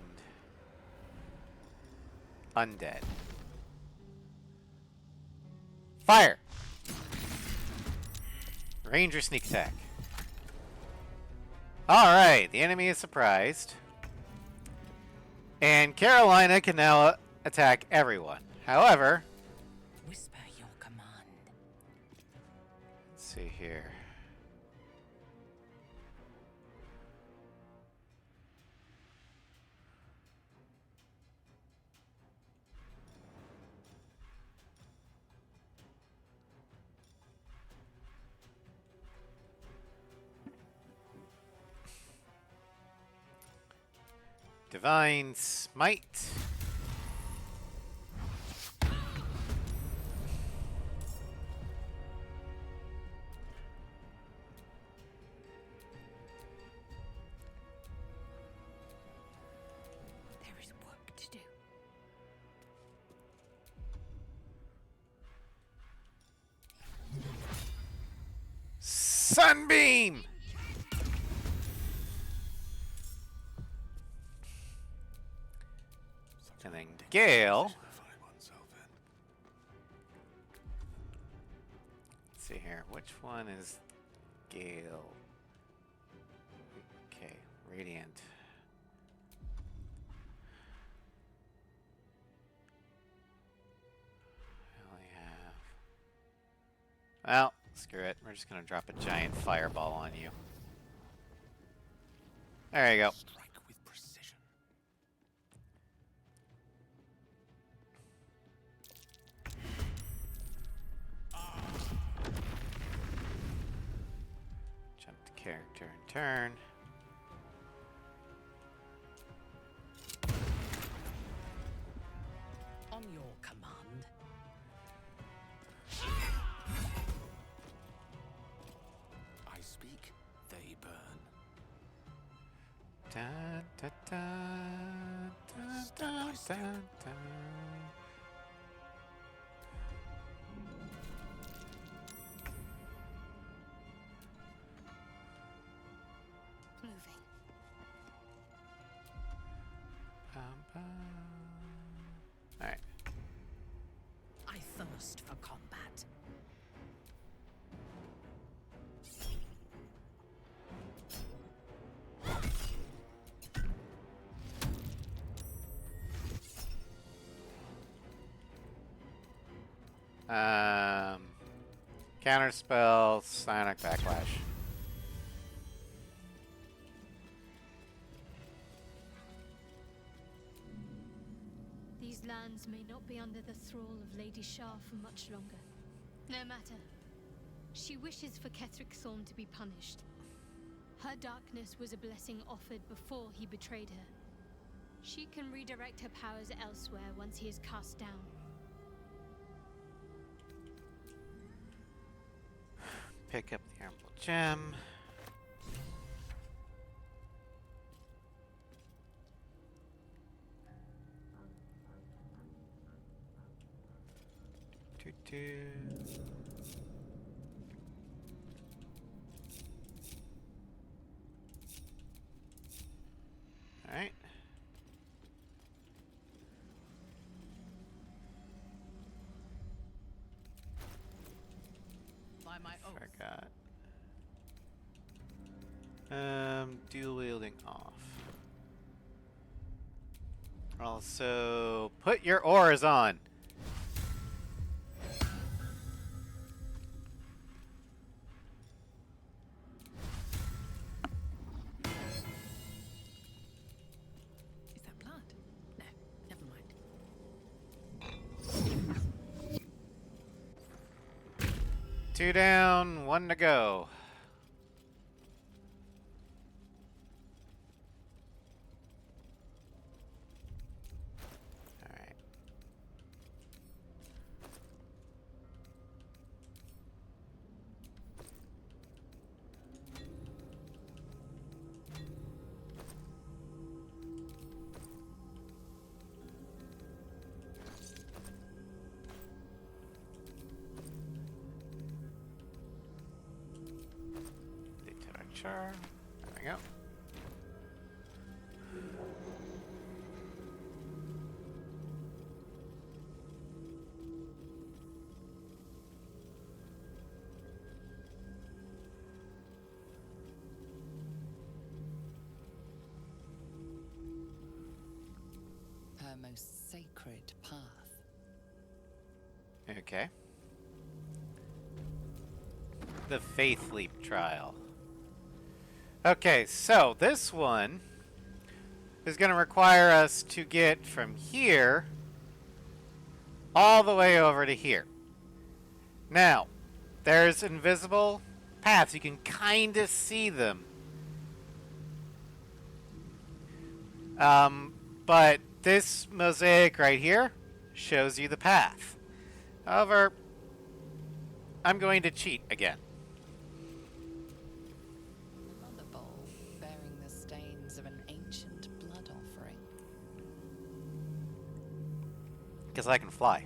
undead. Fire! Ranger sneak attack. Alright, the enemy is surprised. And Carolina can now attack everyone. However, Whisper your command. let's see here. Divine Smite. Sunbeam! And then Gale. Let's see here. Which one is Gale? Okay, Radiant. I only have. Well, screw it. We're just gonna drop a giant fireball on you. There you go. Strike with precision. Jump to character and turn. On your command. I speak, they burn. Dun, dun, dun, dun, dun, dun, dun. Moving. Bum, bum. Alright. I thirst for combat. Counterspell, Sonic Backlash. These lands may not be under the thrall of Lady Shah for much longer. No matter. She wishes for Ketheric Thorn to be punished. Her darkness was a blessing offered before he betrayed her. She can redirect her powers elsewhere once he is cast down. Pick up the Emerald Gem. Doo-doo. All right. By my oath. Forgot. Dual wielding off. Also, put your auras on. Is that blood? No, never mind. Two down, one to go. All right. Literature. There we go. Her most sacred path. Okay. The Faith Leap trial. Okay, so this one is going to require us to get from here all the way over to here. Now, there's invisible paths. You can kind of see them. But this mosaic right here shows you the path. However, I'm going to cheat again. Mother bowl bearing the stains of an ancient blood offering. Because I can fly.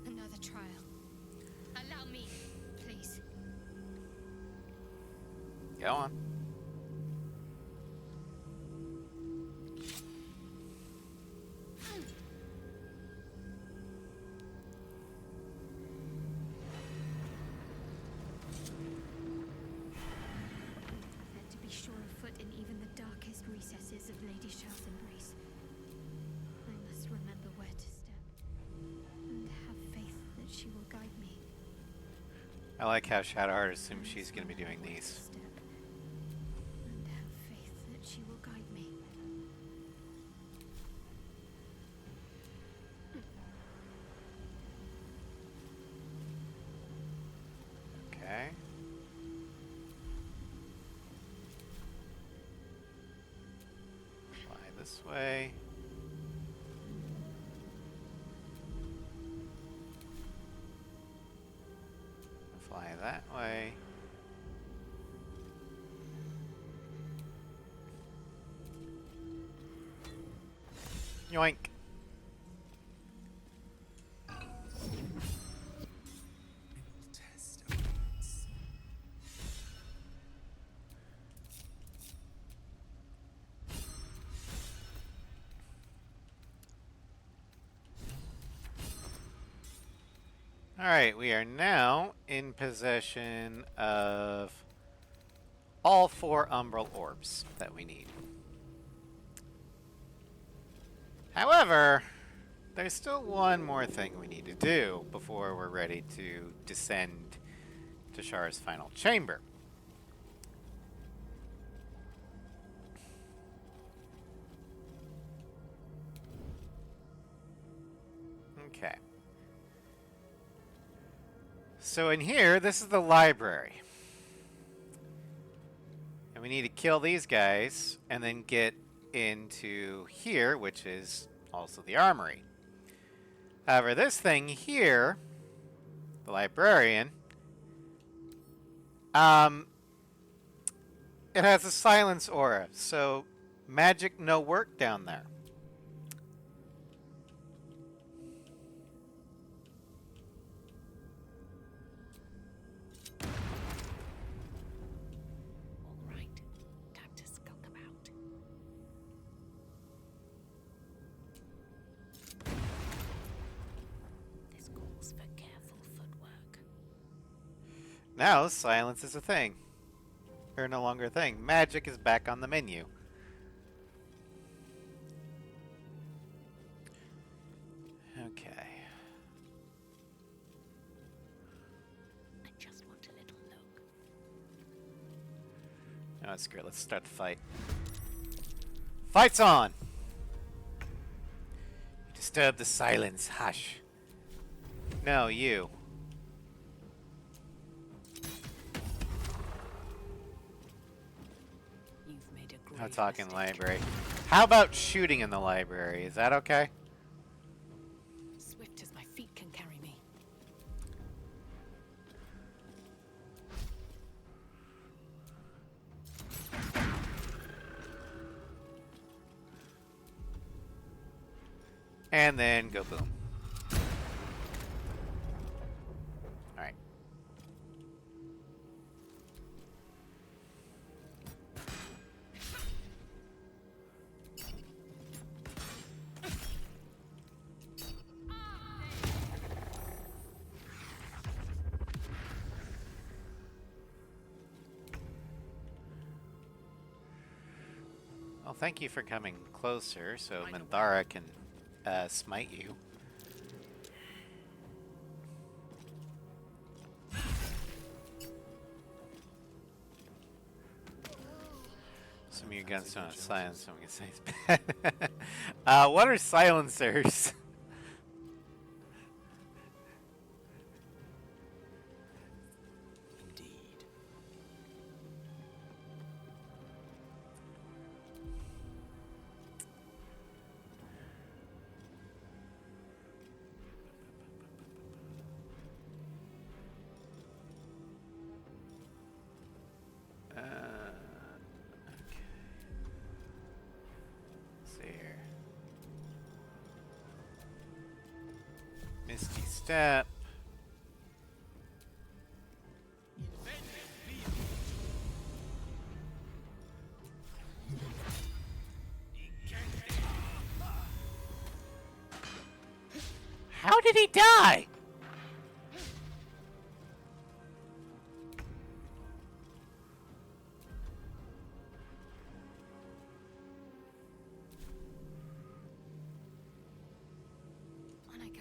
Another trial. Allow me, please. Go on. And to be sure of foot in even the darkest recesses of Lady Shell's embrace. I must remember where to step, and have faith that she will guide me. I like how Shadowheart assumes she's going to be doing these. Step, and have faith that she will guide me. Okay. Fly this way. Fly that way. Yoink. Test opponents. Alright, we are now in possession of all 4 Umbral Orbs that we need. However, there's still one more thing we need to do before we're ready to descend to Shar's final chamber. Okay. So in here, this is the library. And we need to kill these guys and then get into here, which is also the armory. However, this thing here, the librarian, it has a silence aura, so magic no work down there. All right, time to skulk about. This calls for careful footwork. Now, silence is a thing. Or no longer a thing. Magic is back on the menu. Okay. I just want a little look. No, that's great. Let's start the fight. Fight's on! You disturb the silence. Hush. No, you. You've made a great Not talking mistake. library. How about shooting in the library? Is that okay? Swift as my feet can carry me. And then go boom. Alright. Well, thank you for coming closer so Minthara can smite you. Some of your guns don't have silence, so we can say it's bad. What are silencers? Indeed. Okay. Let's see here. Misty Step. How did he die? On I go.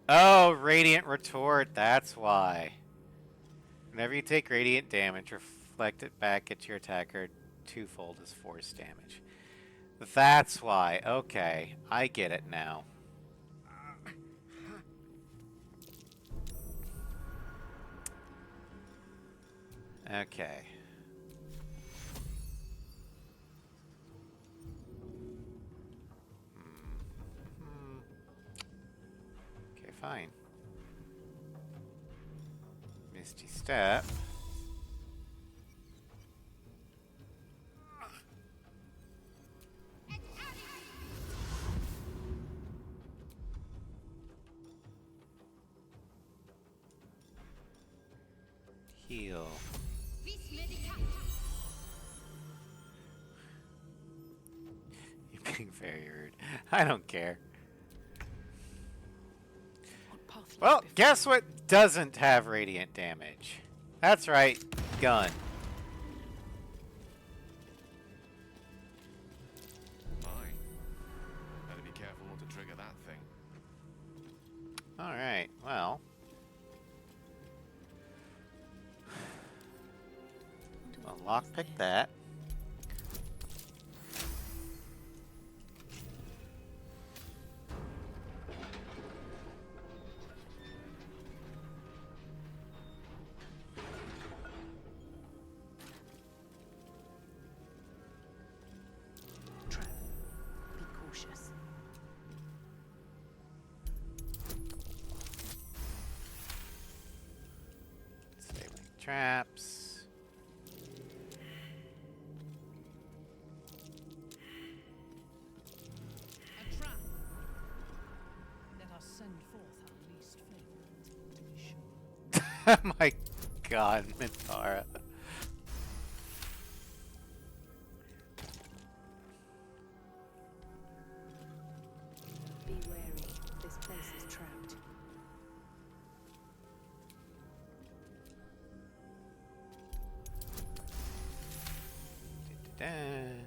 Oh, radiant retort, that's why. Whenever you take radiant damage, reflect it back at your attacker twofold as force damage. That's why. Okay, I get it now. Okay. Okay, fine. Misty Step. Heal. You're being very rude. I don't care. Well, guess what doesn't have radiant damage? That's right, gun. Mine. Better be careful not to trigger that thing. Alright, well. I'll lockpick that. Trap. Be cautious. Disabling traps. A trap. Let us send forth our least favorite, to be sure. My god, Mintara. Be wary. This place is trapped. Da-da-da.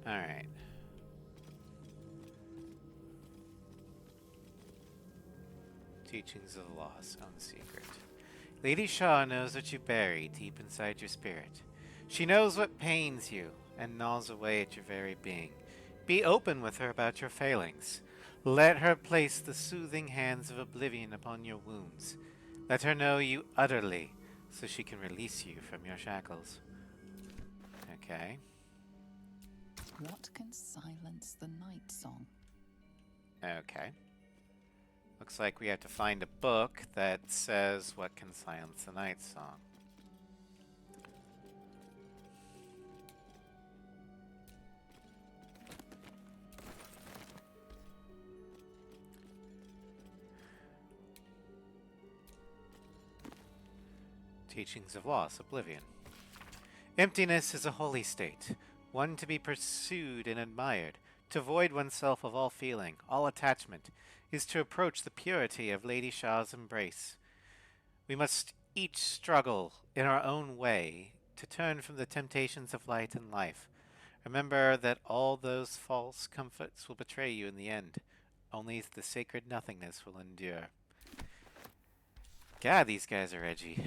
Alright. Teachings of the Lost, own secret. Lady Shaw knows what you bury deep inside your spirit. She knows what pains you and gnaws away at your very being. Be open with her about your failings. Let her place the soothing hands of oblivion upon your wounds. Let her know you utterly, so she can release you from your shackles. Okay. What can silence the night song? Okay. Looks like we have to find a book that says what can silence the night song. Teachings of Loss, Oblivion. Emptiness is a holy state, one to be pursued and admired. To void oneself of all feeling, all attachment, is to approach the purity of Lady Shaw's embrace. We must each struggle in our own way to turn from the temptations of light and life. Remember that all those false comforts will betray you in the end. Only the sacred nothingness will endure. God, these guys are edgy.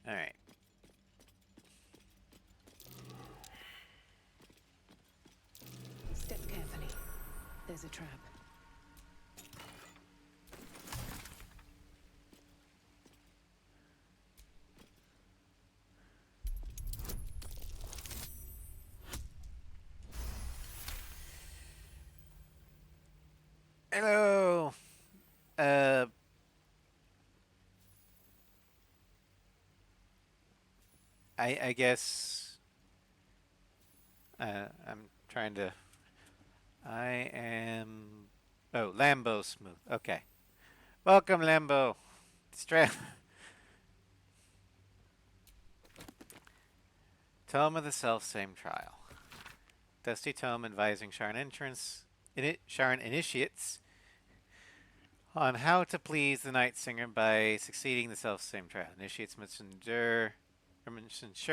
Alright. Step carefully. There's a trap. Hello. I guess I'm trying to. I am. Oh, Lambo Smooth. Okay. Welcome, Lambo. Tome of the Self-Same Trial. Dusty Tome advising Sharon initiates on how to please the Night Singer by succeeding the self-same trial. Initiates must ensure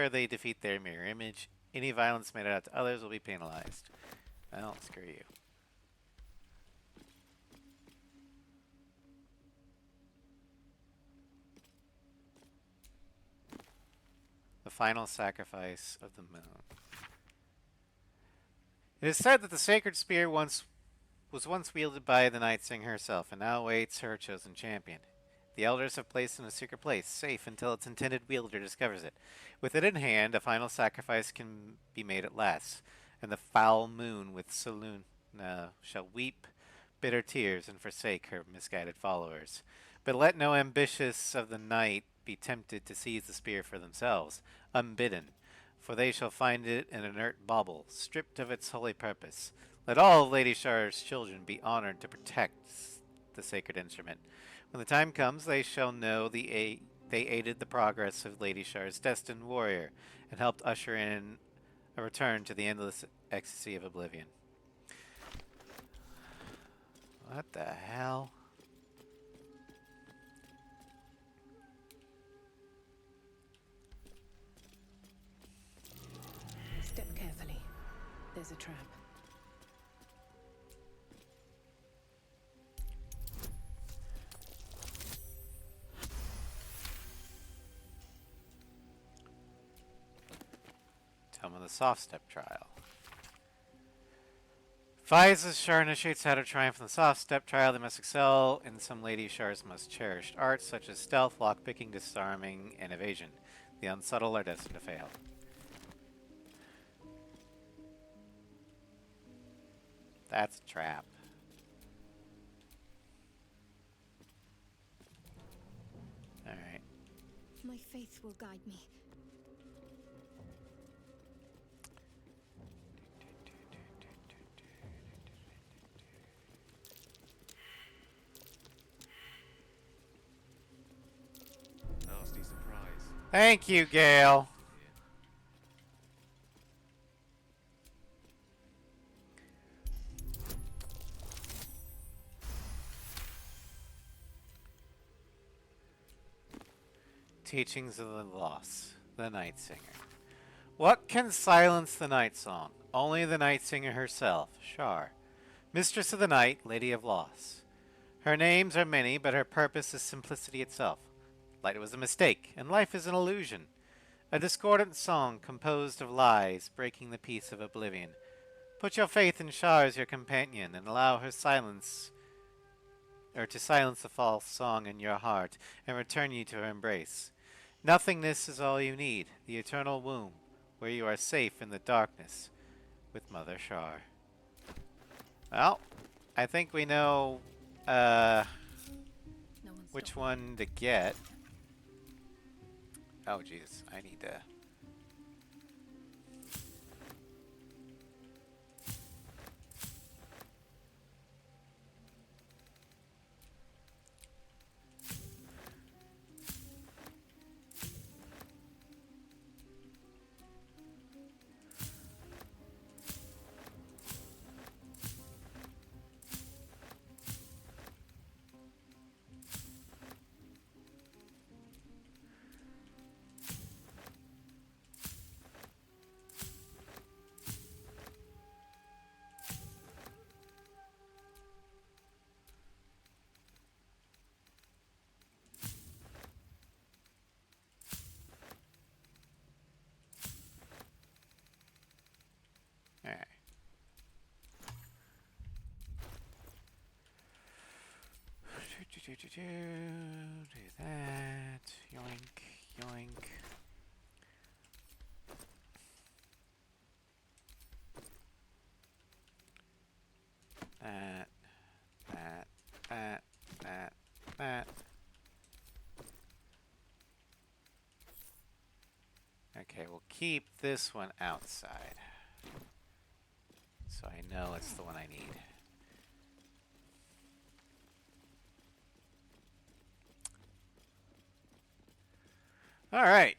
they defeat their mirror image. Any violence made out to others will be penalized. Well, screw you. The final sacrifice of the moon. It is said that the sacred spear was once wielded by the Night Singer herself, and now awaits her chosen champion. The elders have placed it in a secret place, safe until its intended wielder discovers it. With it in hand, a final sacrifice can be made at last, and the foul moon with shall weep bitter tears and forsake her misguided followers. But let no ambitious of the night be tempted to seize the spear for themselves, unbidden, for they shall find it an inert bauble, stripped of its holy purpose. Let all of Lady Shar's children be honored to protect the sacred instrument. When the time comes, they shall know they aided the progress of Lady Shar's destined warrior, and helped usher in a return to the endless ecstasy of oblivion. What the hell? Step carefully. There's a trap. Tome of the Soft Step Trial. Advises Shar initiates how to triumph in the Soft Step Trial. They must excel in some Lady Shar's most cherished arts, such as stealth, lockpicking, disarming, and evasion. The unsubtle are destined to fail. That's a trap. Alright. My faith will guide me. Nasty surprise. Thank you, Gale. Teachings of the Lost, the Night Singer. What can silence the night song? Only the Night Singer herself, Shar, Mistress of the Night, Lady of Loss. Her names are many, but her purpose is simplicity itself. Light was a mistake, and life is an illusion. A discordant song composed of lies, breaking the peace of oblivion. Put your faith in Shar as your companion, and allow her to silence the false song in your heart, and return you to her embrace. Nothingness is all you need, the eternal womb, where you are safe in the darkness with Mother Shar. Well, I think we know which one to get. Oh, jeez, I need to... Alright. Do that. Yoink, yoink. That. Okay, we'll keep this one outside. So I know it's the one I need. All right.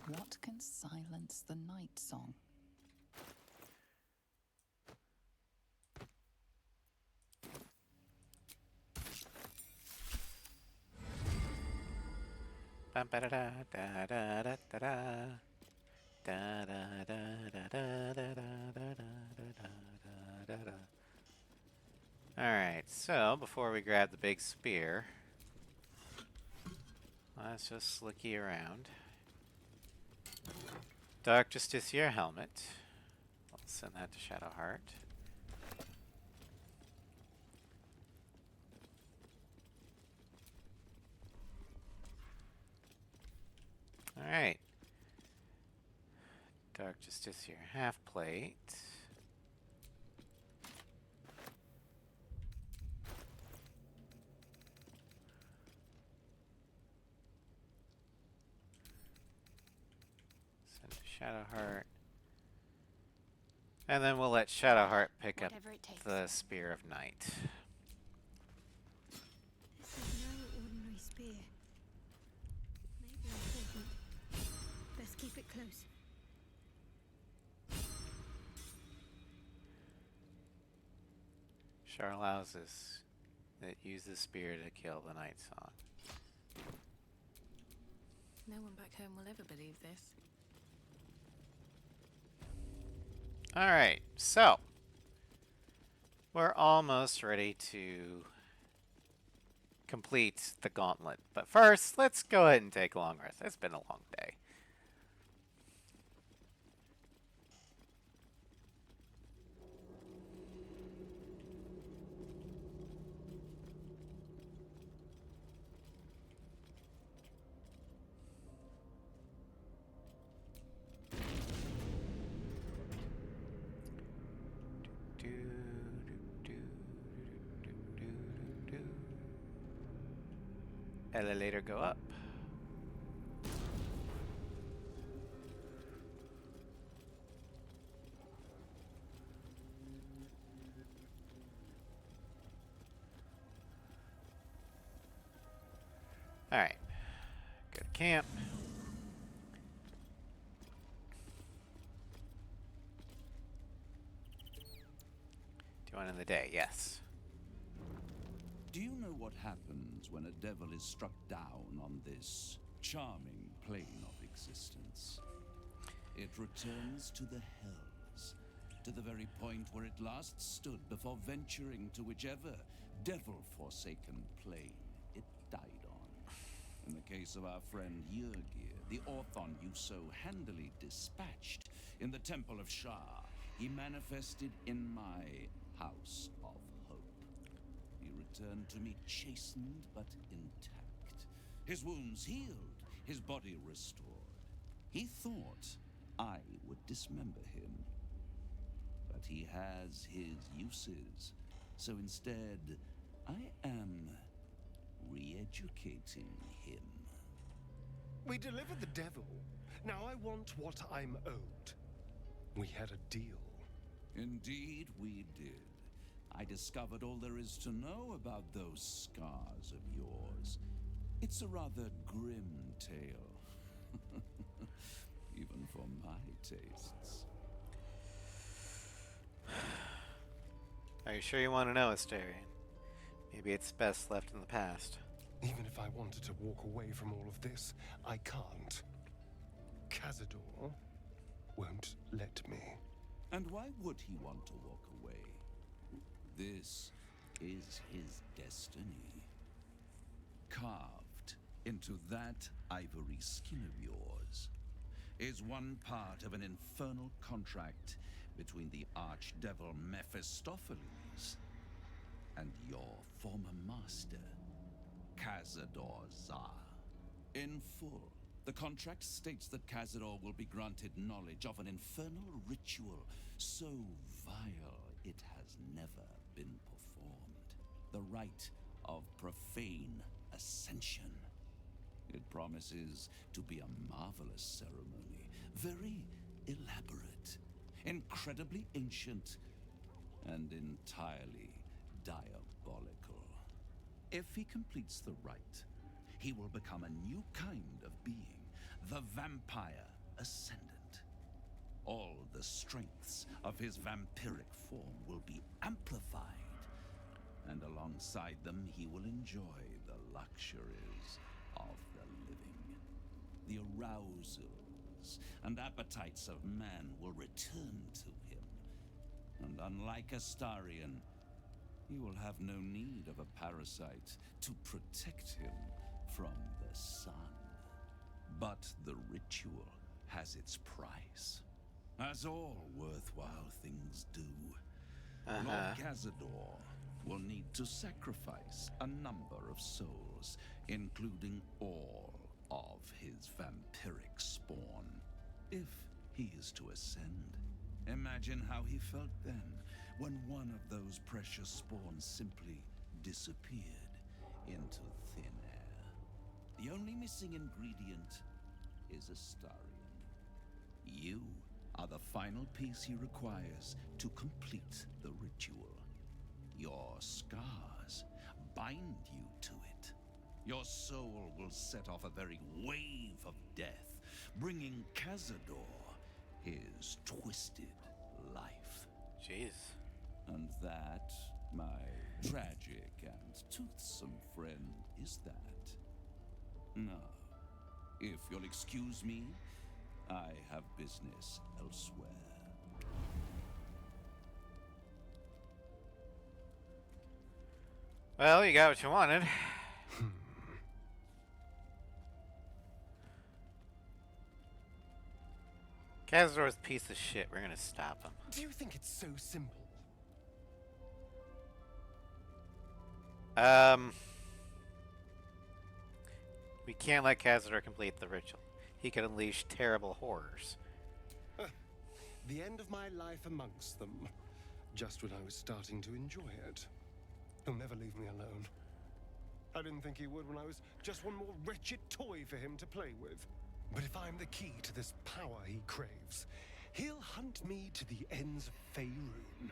What can silence the night song? Bum, ba, da, da, da, da, da, da, da. Da, da, da, da, da, da, da, da, da, da, da, da. Alright, so before we grab the big spear, let's just slicky around. Dark Justiciar helmet. I'll send that to Shadowheart. Alright. Dark Justiciar half plate. Send to Shadowheart. And then we'll let Shadowheart pick up the Spear of Night. This is no ordinary spear. Maybe important. Best keep it close. Charlauses that use the spear to kill the Night Song. No one back home will ever believe this. Alright, so we're almost ready to complete the gauntlet. But first, let's go ahead and take a long rest. It's been a long day. Elevator go up. Alright. Go to camp. Do one in the day, yes. Do you know what happens when a devil is struck down on this charming plane of existence? It returns to the hells, to the very point where it last stood before venturing to whichever devil-forsaken plane it died on. In the case of our friend Yrgir, the Orthon you so handily dispatched in the Temple of Shah, he manifested in my House of Hope. He returned to me chastened but intact, his wounds healed, his body restored. He thought I would dismember him, but he has his uses, so instead I am re-educating him. We delivered the devil. Now I want what I'm owed. We had a deal. Indeed we did. I discovered all there is to know about those scars of yours. It's a rather grim tale. Even for my tastes. Are you sure you want to know, Astarion? Maybe it's best left in the past. Even if I wanted to walk away from all of this, I can't. Cazador won't let me. And why would he want to walk away? This is his destiny. Carved into that ivory skin of yours is one part of an infernal contract between the archdevil Mephistopheles and your former master, Cazador Zar. In full, the contract states that Cazador will be granted knowledge of an infernal ritual so vile it has never been performed. The rite of profane ascension. It promises to be a marvelous ceremony, very elaborate, incredibly ancient, and entirely diabolical. If he completes the rite, he will become a new kind of being, the Vampire Ascendant. All the strengths of his vampiric form will be amplified, and alongside them he will enjoy the luxuries of the living. The arousals and appetites of man will return to him, and unlike Astarion, he will have no need of a parasite to protect him from the sun. But the ritual has its price, as all worthwhile things do. Lord Cazador will need to sacrifice a number of souls, including all of his vampiric spawn, if he is to ascend. Imagine how he felt then, when one of those precious spawns simply disappeared into thin air. The only missing ingredient is Astarion. You are the final piece he requires to complete the ritual. Your scars bind you to it. Your soul will set off a very wave of death, bringing Cazador his twisted life. Jeez. And that, my tragic and toothsome friend, is that. Now, if you'll excuse me, I have business elsewhere. Well, you got what you wanted. Cazador's a piece of shit. We're gonna stop him. Do you think it's so simple? We can't let Cazador complete the ritual. He could unleash terrible horrors. The end of my life amongst them, just when I was starting to enjoy it. He'll never leave me alone. I didn't think he would when I was just one more wretched toy for him to play with. But if I'm the key to this power he craves, he'll hunt me to the ends of Faerun.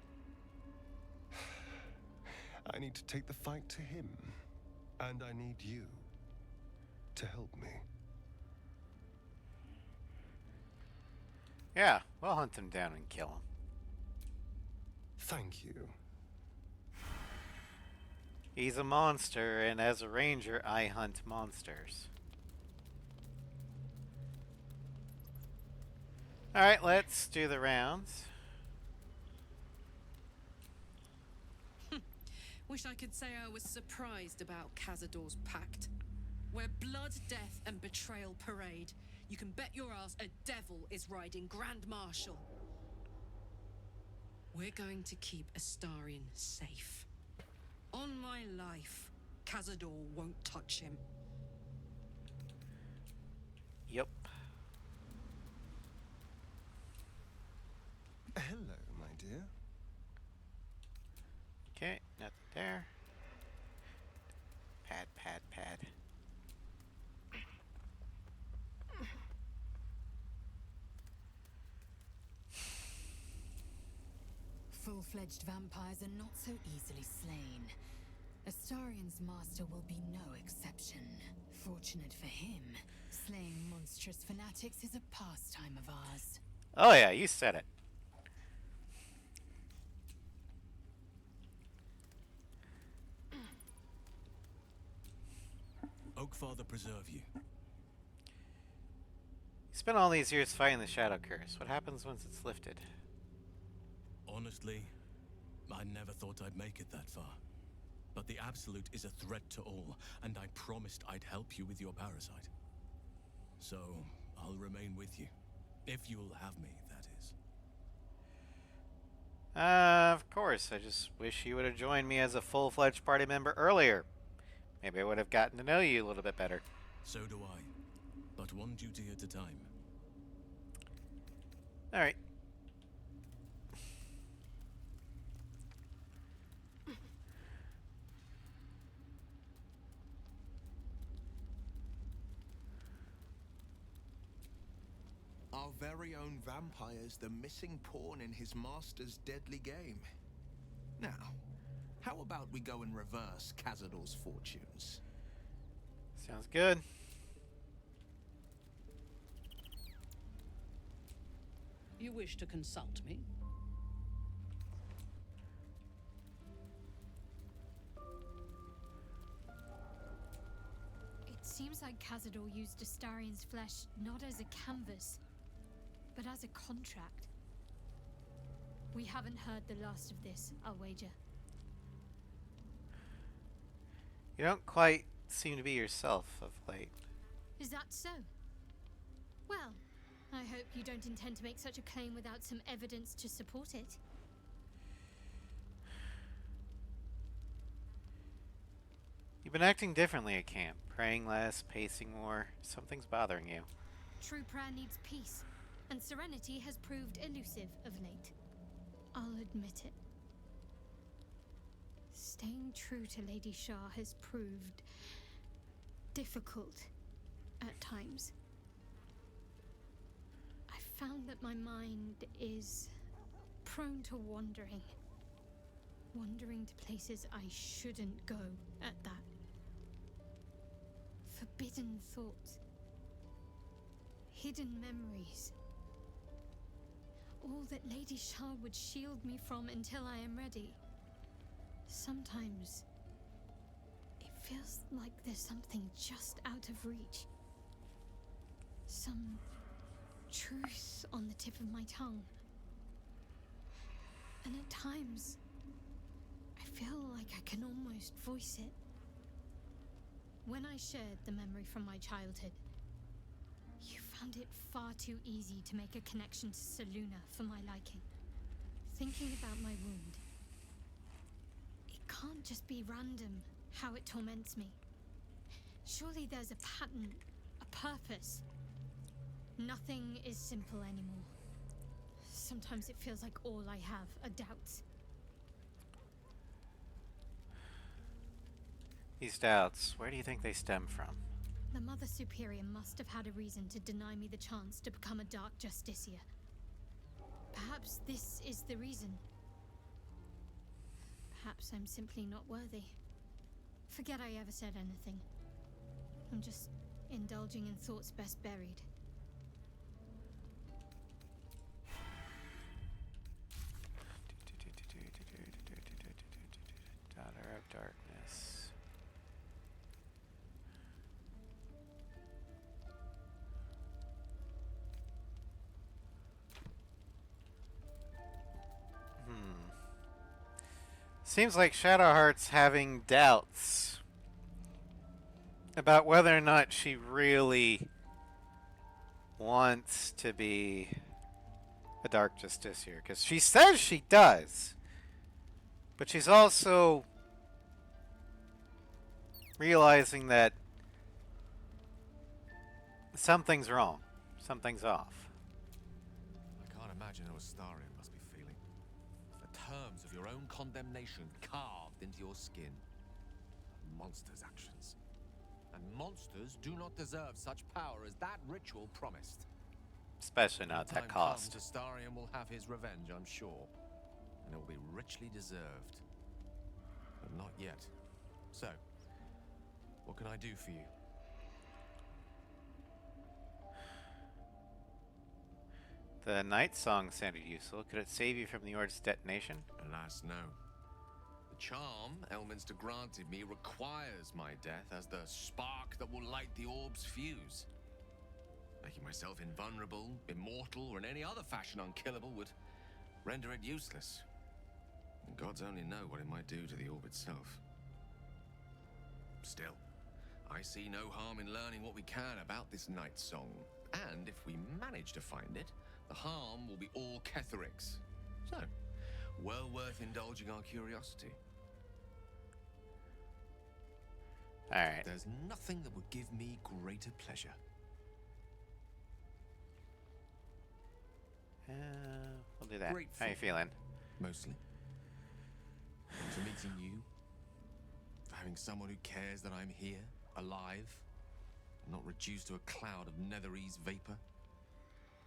I need to take the fight to him, and I need you to help me. Yeah, we'll hunt him down and kill him. Thank you. He's a monster, and as a ranger, I hunt monsters. Alright, let's do the rounds. Wish I could say I was surprised about Cazador's pact. Where blood, death, and betrayal parade, you can bet your ass a devil is riding Grand Marshal. We're going to keep Astarion safe. On my life, Cazador won't touch him. Yep. Hello, my dear. Okay, nothing there. Pad, pad, pad. Full-fledged vampires are not so easily slain. Astarion's master will be no exception. Fortunate for him, slaying monstrous fanatics is a pastime of ours. Oh yeah, you said it. Oakfather preserve you. You spent all these years fighting the Shadow Curse. What happens once it's lifted? Honestly, I never thought I'd make it that far. But the Absolute is a threat to all, and I promised I'd help you with your parasite. So, I'll remain with you. If you'll have me, that is. Of course. I just wish you would have joined me as a full-fledged party member earlier. Maybe I would have gotten to know you a little bit better. So do I. But one duty at a time. Alright. Our very own vampire's the missing pawn in his master's deadly game. Now, How about we go and reverse Cazador's fortunes? Sounds good. You wish to consult me? It seems like Cazador used Astarion's flesh not as a canvas, but as a contract. We haven't heard the last of this, I'll wager. You don't quite seem to be yourself of late. Is that so? Well, I hope you don't intend to make such a claim without some evidence to support it. You've been acting differently at camp. Praying less, pacing more. Something's bothering you. True prayer needs peace, and serenity has proved elusive of late. I'll admit it. Staying true to Lady Shah has proved difficult at times. I've found that my mind is prone to wandering. Wandering to places I shouldn't go at that. Forbidden thoughts. Hidden memories. All that Lady Shah would shield me from until I am ready. Sometimes it feels like there's something just out of reach. Some truth on the tip of my tongue. And at times, I feel like I can almost voice it. When I shared the memory from my childhood, you found it far too easy to make a connection to Selûne for my liking. Thinking about my wound, it can't just be random how it torments me. Surely there's a pattern, a purpose. Nothing is simple anymore. Sometimes it feels like all I have are doubts. These doubts, where do you think they stem from? The Mother Superior must have had a reason to deny me the chance to become a Dark Justiciar. Perhaps this is the reason. Perhaps I'm simply not worthy. Forget I ever said anything. I'm just indulging in thoughts best buried. Daughter of Darkness. Seems like Shadowheart's having doubts about whether or not she really wants to be a Dark Justiciar, because she says she does, but she's also realizing that something's wrong, something's off. I can't imagine how Astarion must be feeling. The terms of your own condemnation carved into your skin. A monster's actions. And monsters do not deserve such power as that ritual promised. Especially not at that cost. Astarion will have his revenge, I'm sure. And it will be richly deserved. But not yet. So, what can I do for you? The night song sounded useful. Could it save you from the Orde's detonation? Alas, no. The charm Elminster granted me requires my death as the spark that will light the orb's fuse. Making myself invulnerable, immortal, or in any other fashion unkillable would render it useless. And gods only know what it might do to the orb itself. Still, I see no harm in learning what we can about this night song. And if we manage to find it, the harm will be all Ketheric's. So, well worth indulging our curiosity. Alright. There's nothing that would give me greater pleasure. We'll do that. Grateful. How you feeling? Mostly. For meeting you. For having someone who cares that I'm here, alive. Not reduced to a cloud of Netherese vapor.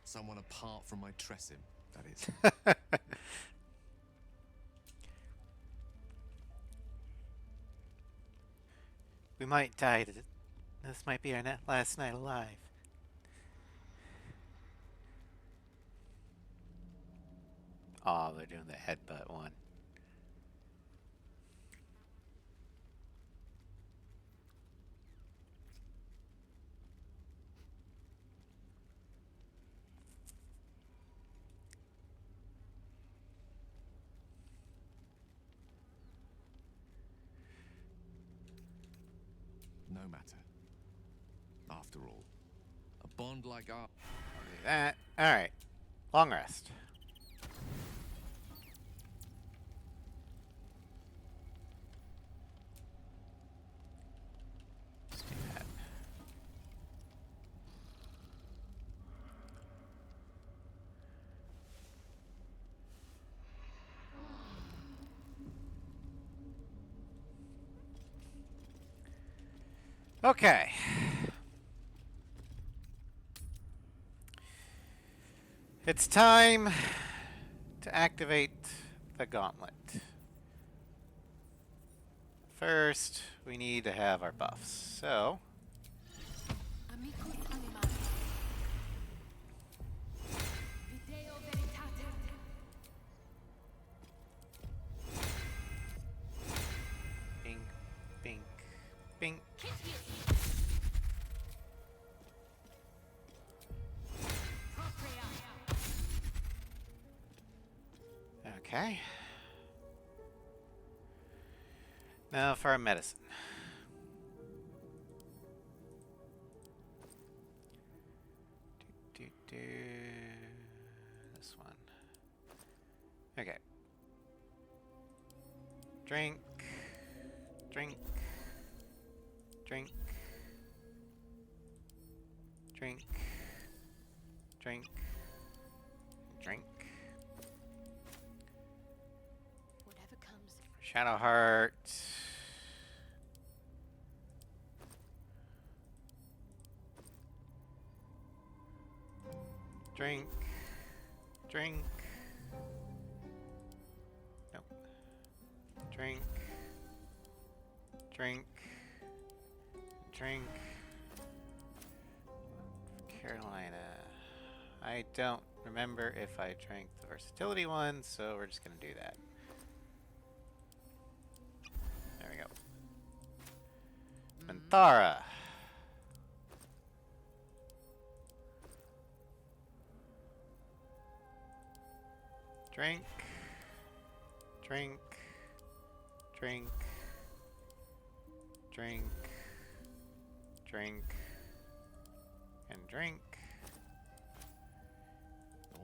Someone apart from my Tressim, that is. might die. This might be our last night alive. Oh, they're doing the headbutt one. No matter. After all, a bond like our... That. Alright. Long rest. Let's do that. Okay. It's time to activate the gauntlet. First, we need to have our buffs. So, bink, bink, bink. Okay. Now for our medicine. This one. Okay. Drink. Drink. Drink. Drink. Drink. Drink. Whatever comes. Shadow Heart. Drink. Drink. Nope. Drink. Drink. Drink. Carolina. I don't remember if I drank the versatility one, so we're just gonna do that. There we go. Minthara. Drink. Drink. Drink. Drink. Drink. And drink.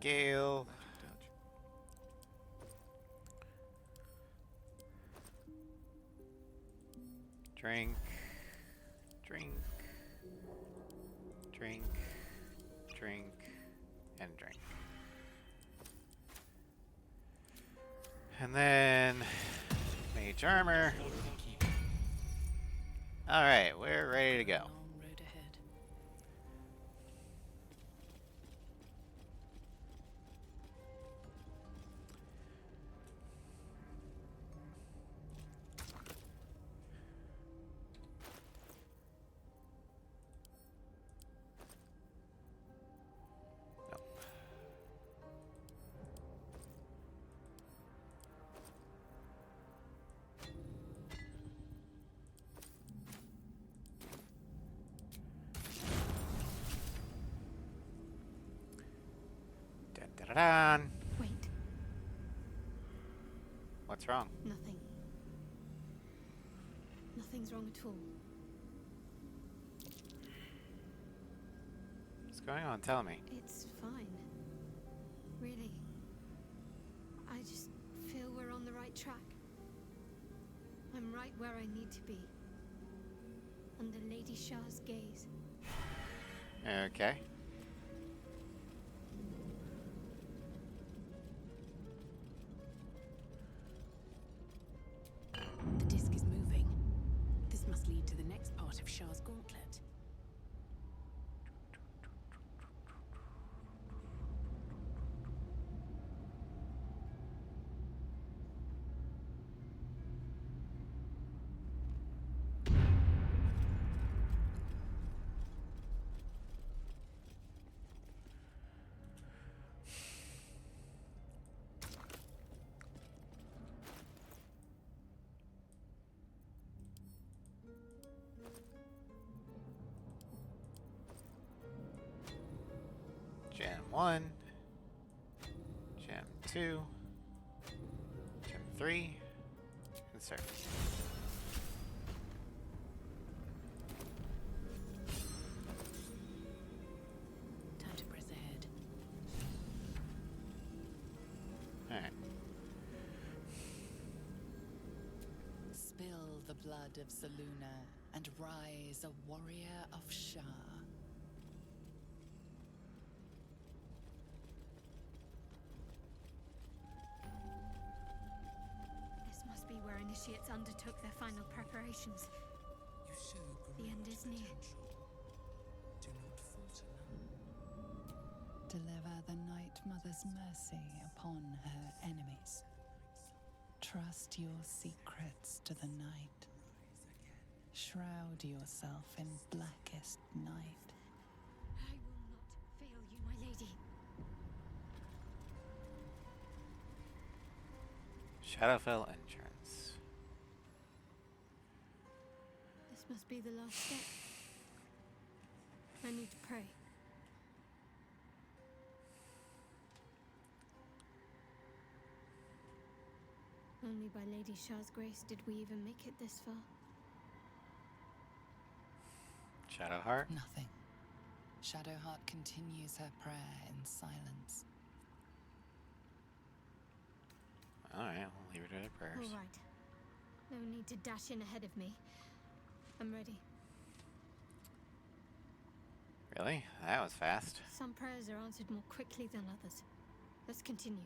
Gale. Drink. Drink. Drink. Drink. And drink. And then mage armor. Alright, we're ready to go. Long road ahead. Da-da-da-dan. Wait, What's wrong? nothing. Nothing's wrong at all. What's going on? Tell me. It's fine. Really. I just feel we're on the right track. I'm right where I need to be. Under Lady Shah's gaze. Okay. The disc is moving. This must lead to the next part of Shah's gauntlet. 1, Gem 2, Gem 3, and start. Time to press ahead. Alright. Spill the blood of Selûne and rise a warrior of Shah. This must be where initiates undertook their final preparations. You show The great end is near. potential. Do not falter now. Deliver the Night Mother's mercy upon her enemies. Trust your secrets to the night. Shroud yourself in blackest night. I will not fail you, my lady. Shadowfell entrance. This must be the last step. I need to pray. Only by Lady Shah's grace did we even make it this far. Shadowheart. Nothing. Shadowheart continues her prayer in silence. Alright, we'll leave her to her prayers. All right. No need to dash in ahead of me. I'm ready. Really? That was fast. Some prayers are answered more quickly than others. Let's continue.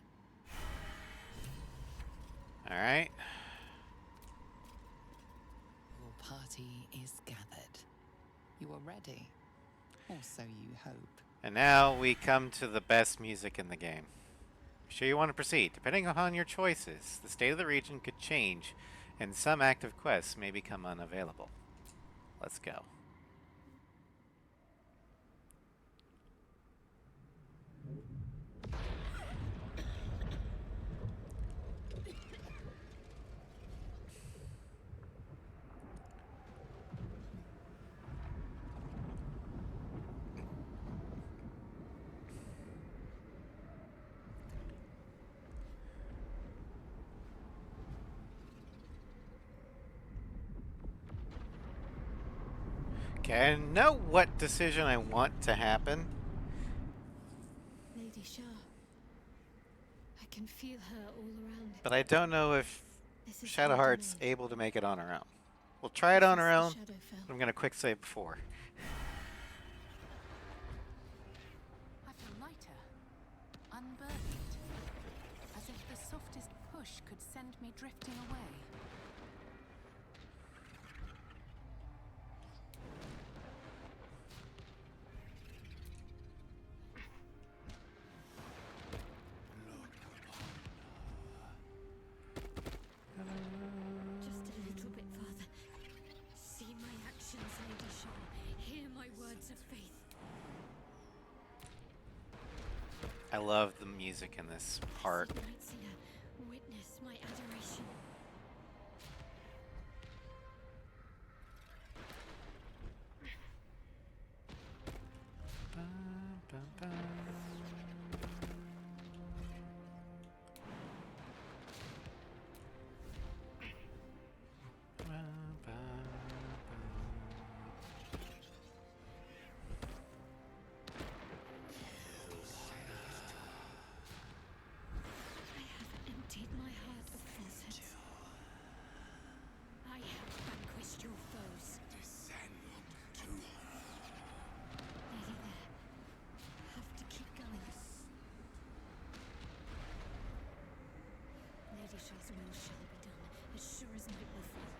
Alright. Your party is gathered. You are ready. Or so you hope. And now we come to the best music in the game. Be sure you want to proceed. Depending upon your choices, the state of the region could change, and some active quests may become unavailable. Let's go. Okay, I know what decision I want to happen. Lady Shah. I can feel her all around. But I don't know if This is Shadowheart's her domain. able to make it on her own. We'll try it on her own. This is the Shadowfell. I'm going to quick save before. I feel lighter, unburdened, as if the softest push could send me drifting away. Just a little bit farther. See my actions, Lady Shah. Hear my words of faith. I love the music in this part. Night Singer, witness my adoration. Emptied my heart of falsehoods. I have vanquished your foes. Nearly there. Have to keep going. Lady Shah's will shall be done, as sure as night will fall.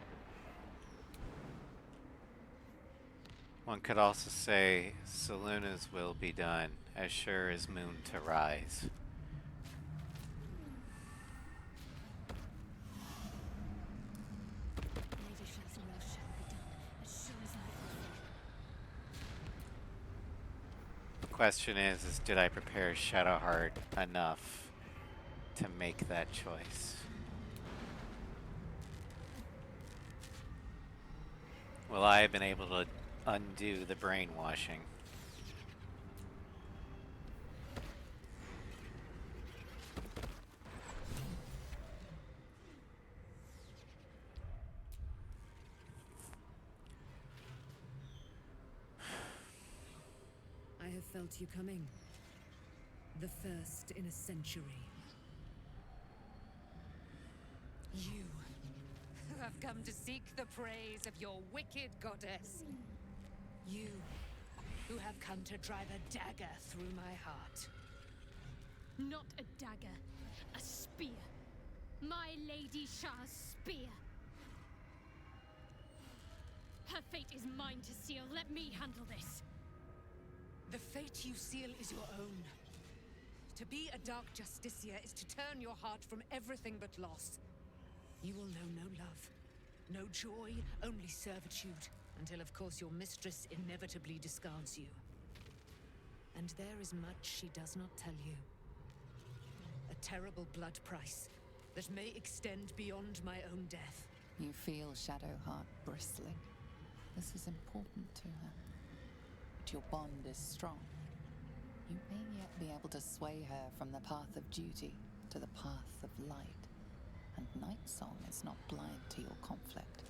One could also say Selûne's will be done, as sure as moon to rise. Lady Shah's will shall be done, as sure as night will fall. The question is did I prepare Shadowheart enough to make that choice? Will I have been able to undo the brainwashing? felt you coming. The first in a century. You, who have come to seek the praise of your wicked goddess. You, who have come to drive a dagger through my heart. Not a dagger, a spear. My Lady Shah's spear. Her fate is mine to seal. Let me handle this. The fate you seal is your own. To be a Dark Justicia is to turn your heart from everything but loss. You will know no love, no joy, only servitude, until of course your mistress inevitably discards you. And there is much she does not tell you. A terrible blood price that may extend beyond my own death. You feel Shadowheart bristling. This is important to her. But your bond is strong. You may yet be able to sway her from the path of duty to the path of light. And Nightsong is not blind to your conflict.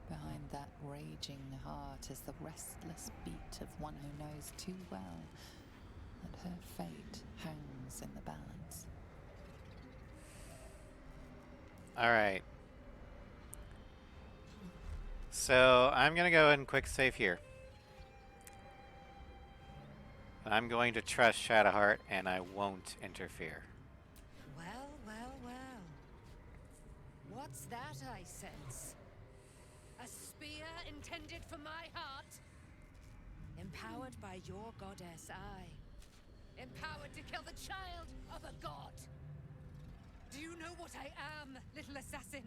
Behind that raging heart is the restless beat of one who knows too well that her fate hangs in the balance. Alright. So, I'm gonna go and quick save here. I'm going to trust Shadowheart, and I won't interfere. Well, well, well. What's that I sense? A spear intended for my heart? Empowered by your goddess, I. Empowered to kill the child of a god. Do you know what I am, little assassin?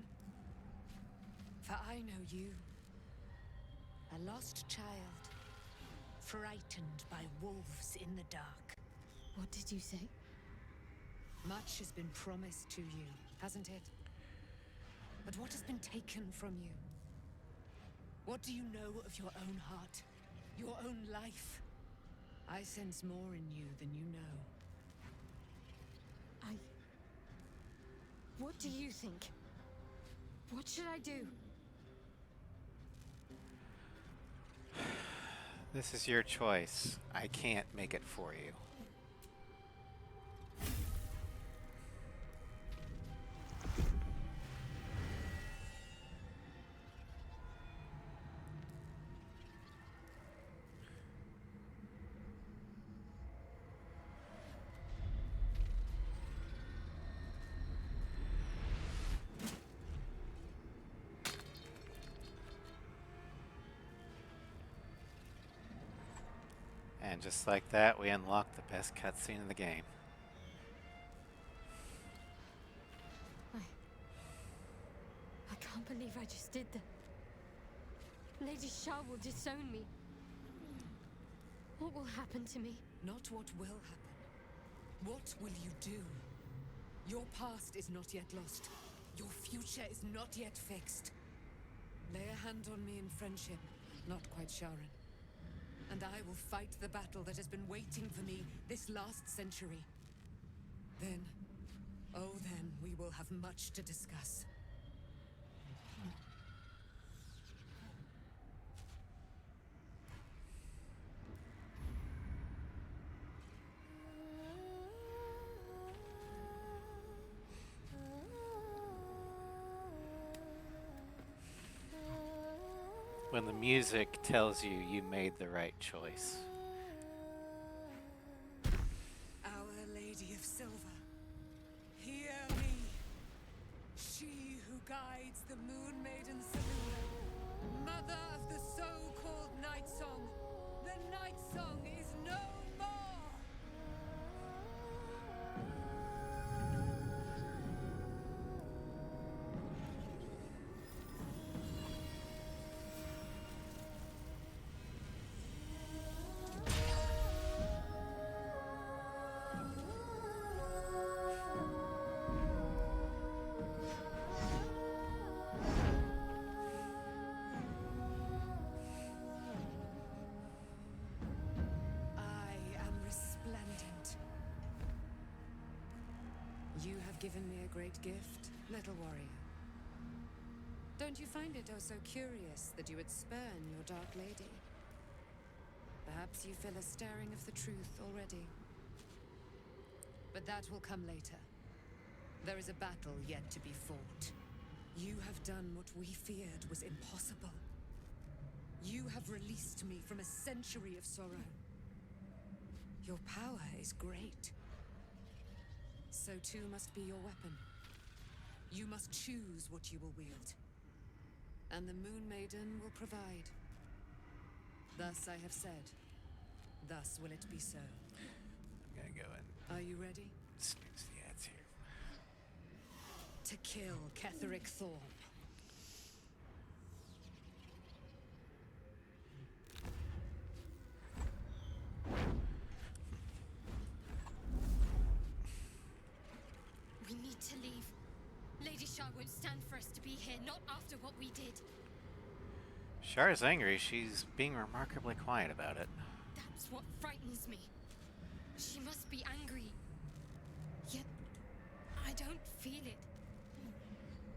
For I know you. A lost child. Frightened by wolves in the dark. What did you say? Much has been promised to you, hasn't it? But what has been taken from you? What do you know of your own heart? Your own life? I sense more in you than you know. What do you think? What should I do? This is your choice. I can't make it for you. And just like that, we unlock the best cutscene in the game. I can't believe I just did that. Lady Shah will disown me. What will happen to me? Not what will happen. What will you do? Your past is not yet lost. Your future is not yet fixed. Lay a hand on me in friendship, not quite Sharon. And I will fight the battle that has been waiting for me this last century. Then, oh then, we will have much to discuss. When the music tells you you made the right choice. Our Lady of Silver, hear me. She who guides the Moon Maiden Selûne, mother of the so-called Night Song. The Night Song is no more! You have given me a great gift, little warrior. Don't you find it oh so curious that you would spurn your Dark Lady? Perhaps you feel a stirring of the truth already. But that will come later. There is a battle yet to be fought. You have done what we feared was impossible. You have released me from a century of sorrow. Your power is great. So too must be your weapon. You must choose what you will wield. And the Moon Maiden will provide. Thus I have said. Thus will it be so. I'm gonna go and Are you ready? snooze the ads here. To kill Ketheric Thorm. We need to leave. Lady Shah won't stand for us to be here, not after what we did. Shar is angry. She's being remarkably quiet about it. That's what frightens me. She must be angry. Yet, I don't feel it.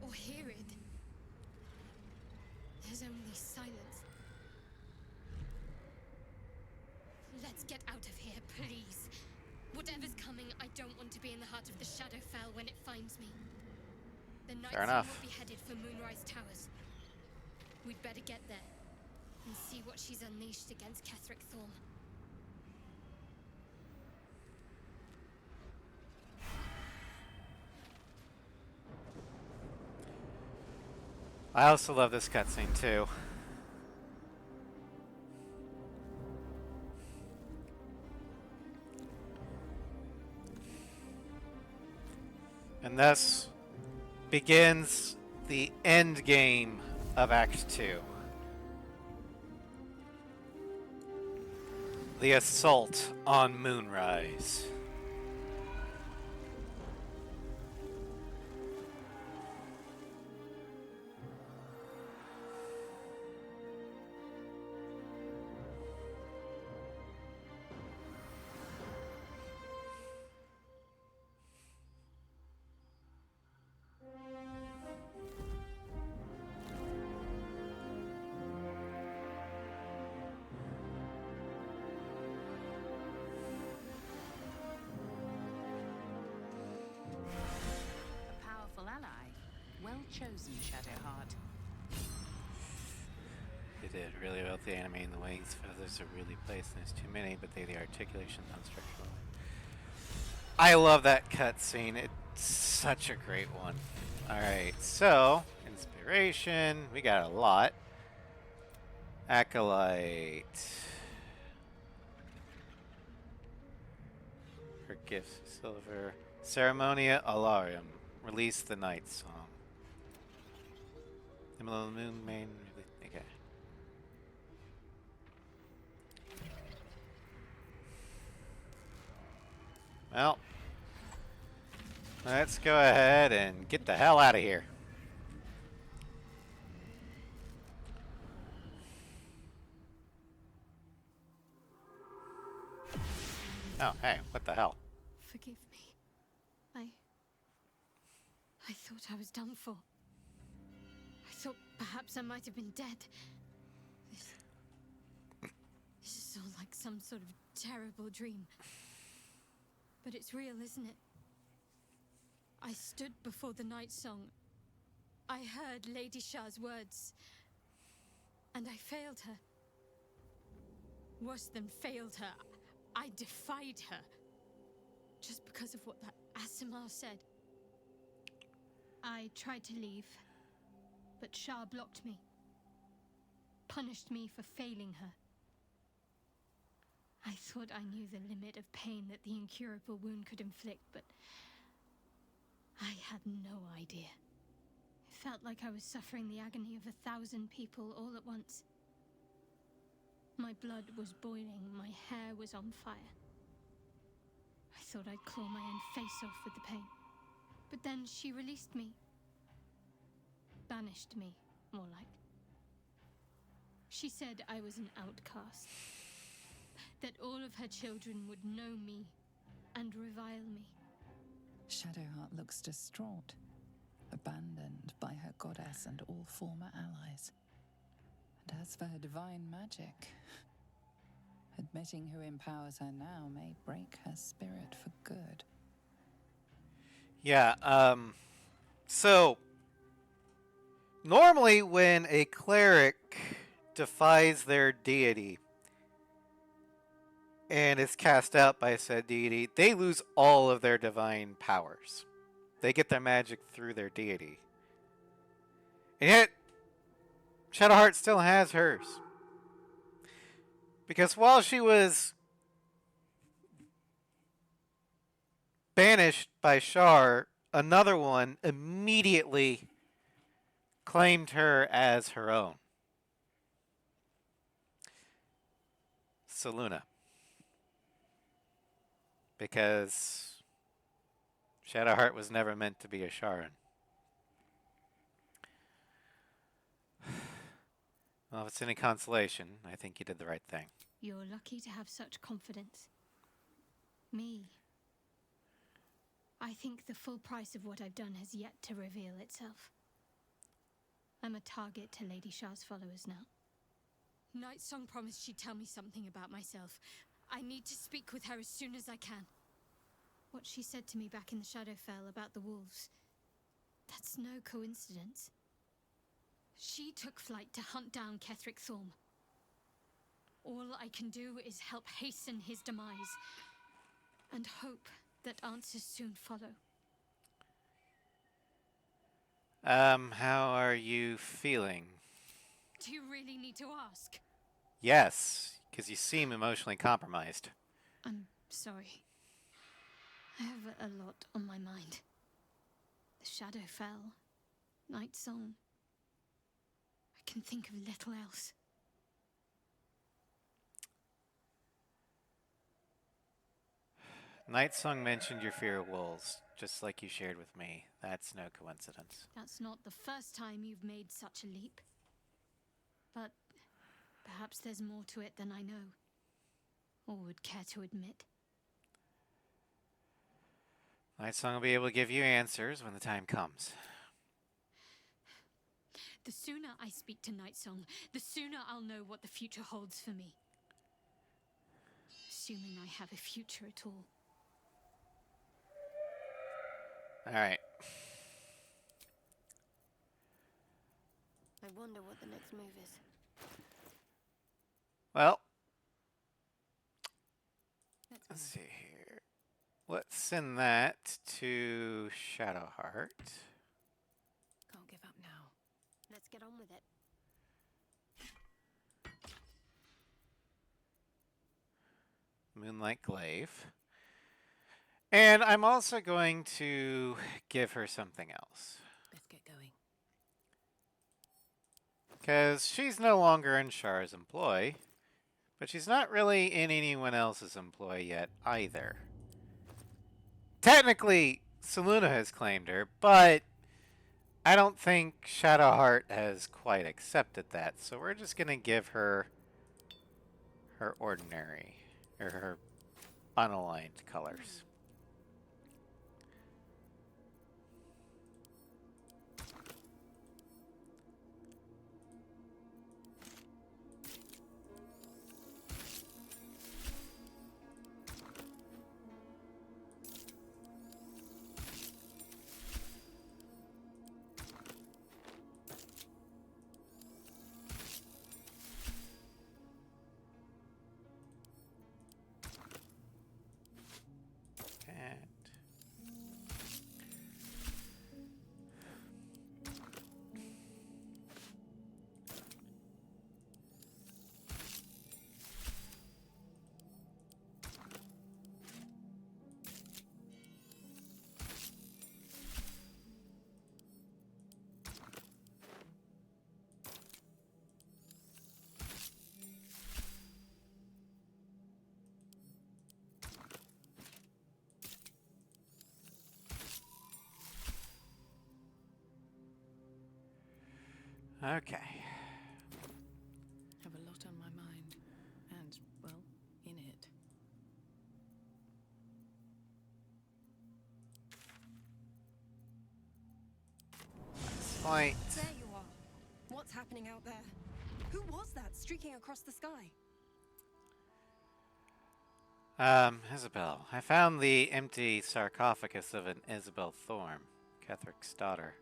Or hear it. There's only silence. Let's get out of here, please. Whatever's coming, I don't want to be in the heart of the Shadowfell when it finds me. The Night Fair King enough. will be headed for Moonrise Towers. We'd better get there and see what she's unleashed against Ketheric Thorm. I also love this cutscene too. And thus begins the end game of Act 2. The assault on Moonrise. A powerful ally. Well chosen, Shadowheart. They did really well with the anime and the wings. Feathers are really placed, and there's too many, but the articulation non-structural. I love that cutscene. It's such a great one. Alright, so, inspiration. We got a lot. Acolyte. Her gifts, silver. Ceremonia Alarium. Release the night song. The moon main. Okay. Well, let's go ahead and get the hell out of here. Oh, hey, what the hell? Forgive me. I thought I was done for. I thought perhaps I might have been dead. This is all like some sort of terrible dream. But it's real, isn't it? I stood before the night song. I heard Lady Shah's words. And I failed her. Worse than failed her, I defied her. Just because of what that Asimar said. I tried to leave, but Shah blocked me. Punished me for failing her. I thought I knew the limit of pain that the incurable wound could inflict, but I had no idea. It felt like I was suffering the agony of 1,000 people all at once. My blood was boiling, my hair was on fire. I thought I'd claw my own face off with the pain. But then she released me. Banished me, more like. She said I was an outcast. That all of her children would know me and revile me. Shadowheart looks distraught, abandoned by her goddess and all former allies. And as for her divine magic, Admitting who empowers her now may break her spirit for good. Yeah, so normally when a cleric defies their deity and is cast out by said deity, they lose all of their divine powers. They get their magic through their deity. And yet, Shadowheart still has hers. Because while she was banished by Shar, another one immediately claimed her as her own. Selûne. Because Shadowheart was never meant to be a Sharan. Well, if it's any consolation, I think you did the right thing. You're lucky to have such confidence. Me. I think the full price of what I've done has yet to reveal itself. I'm a target to Lady Shar's followers now. Nightsong promised she'd tell me something about myself. I need to speak with her as soon as I can. What she said to me back in the Shadowfell about the wolves, that's no coincidence. She took flight to hunt down Ketheric Thorm. All I can do is help hasten his demise, and hope that answers soon follow. How are you feeling? Do you really need to ask? Yes, because you seem emotionally compromised. I'm sorry. I have a lot on my mind. The Shadowfell, Nightsong. I can think of little else. Nightsong mentioned your fear of wolves, just like you shared with me. That's no coincidence. That's not the first time you've made such a leap. But perhaps there's more to it than I know, or would care to admit. Nightsong will be able to give you answers when the time comes. The sooner I speak to Nightsong, the sooner I'll know what the future holds for me. Assuming I have a future at all. Alright. I wonder what the next move is. Well, let's see here. Let's send that to Shadowheart. Can't give up now. Let's get on with it. Moonlight Glaive. And I'm also going to give her something else. Let's get going. Because she's no longer in Shar's employ, but she's not really in anyone else's employ yet either. Technically, Selûne has claimed her, but I don't think Shadowheart has quite accepted that, so we're just going to give her her ordinary, or her unaligned colors. Okay. Have a lot on my mind. And, well, in it. Fight. There you are. What's happening out there? Who was that streaking across the sky? Isabel. I found the empty sarcophagus of an Isabel Thorne, Kethric's daughter.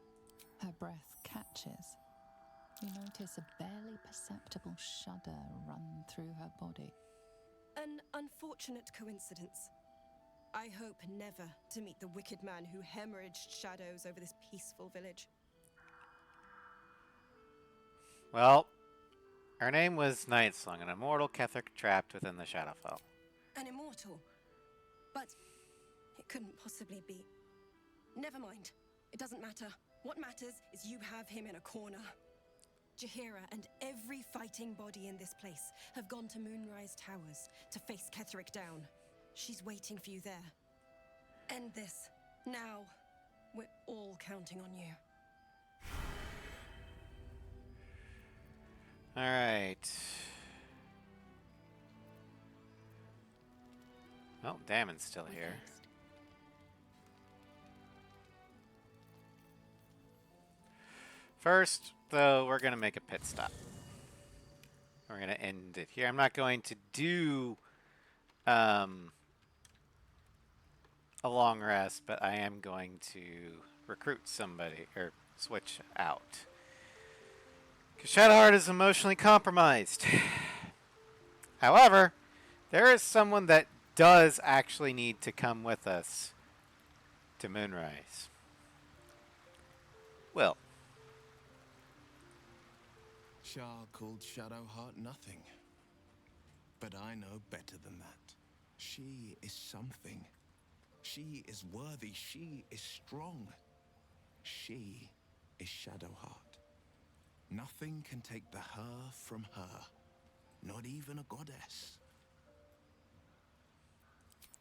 Her breath catches. You notice a barely perceptible shudder run through her body. An unfortunate coincidence. I hope never to meet the wicked man who hemorrhaged shadows over this peaceful village. Well, her name was Nightsong, an immortal Ketheric trapped within the Shadowfell. An immortal? But it couldn't possibly be. Never mind. It doesn't matter. What matters is you have him in a corner. Jaheira and every fighting body in this place have gone to Moonrise Towers to face Ketheric down. She's waiting for you there. End this. Now. We're all counting on you. Alright. Well, Damon's still here. First, though, we're going to make a pit stop. We're going to end it here. I'm not going to do a long rest, but I am going to recruit somebody, or switch out. Because Shadowheart is emotionally compromised. However, there is someone that does actually need to come with us to Moonrise. Will. Shah called Shadowheart nothing. But I know better than that. She is something. She is worthy. She is strong. She is Shadowheart. Nothing can take the her from her. Not even a goddess.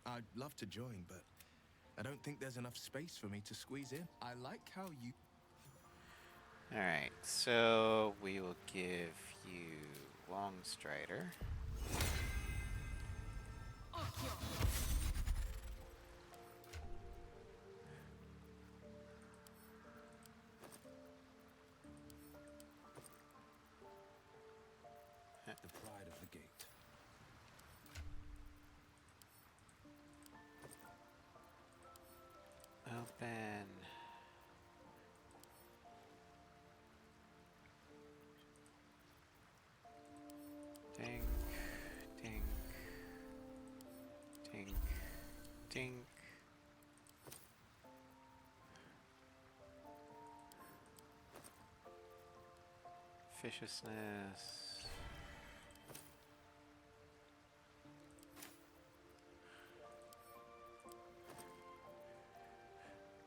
I'd love to join, but I don't think there's enough space for me to squeeze in. I like how you... Alright, so we will give you Longstrider. The pride of the gate. Open. Dink, dink, dink, dink. Viciousness.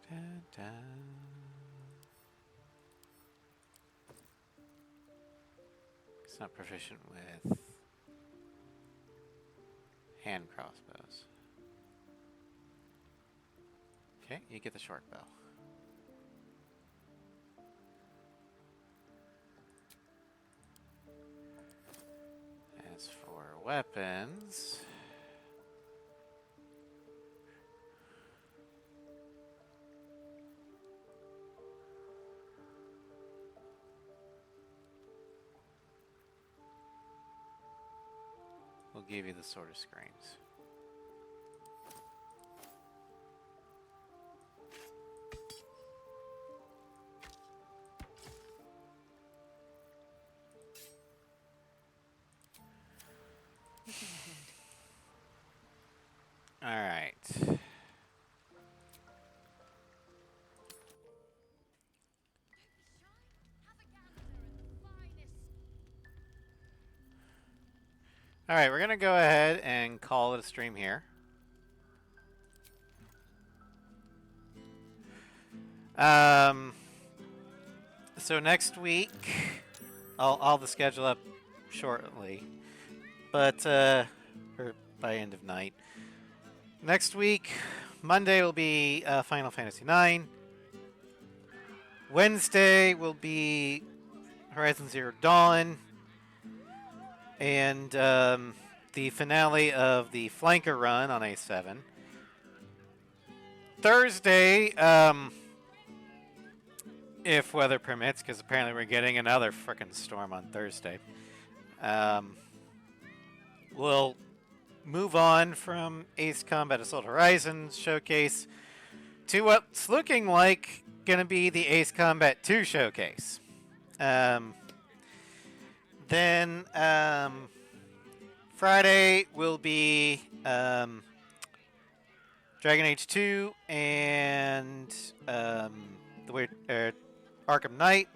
Dun, dun. It's not proficient with hand crossbows. Okay, you get the short bow. As for weapons, we'll give you the Sword of Screams. All right. All right, we're going to go ahead and call it a stream here. So next week, I'll the schedule up shortly, but or by end of night. Next week, Monday will be Final Fantasy IX. Wednesday will be Horizon Zero Dawn. And the finale of the Flanker run on A7. Thursday, if weather permits, because apparently we're getting another frickin' storm on Thursday, we'll move on from Ace Combat Assault Horizons showcase to what's looking like going to be the Ace Combat 2 showcase. Then Friday will be Dragon Age 2 and Arkham Knight.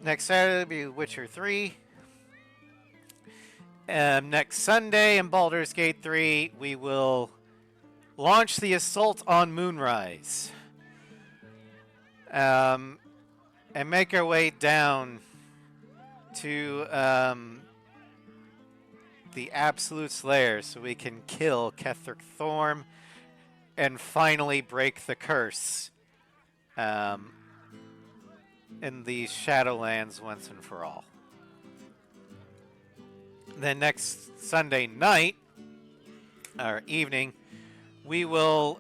Next Saturday will be Witcher 3. Next Sunday in Baldur's Gate 3, we will launch the assault on Moonrise. And make our way down to the Absolute's lair so we can kill Ketheric Thorm and finally break the curse in the Shadowlands once and for all. Then next Sunday night, or evening, we will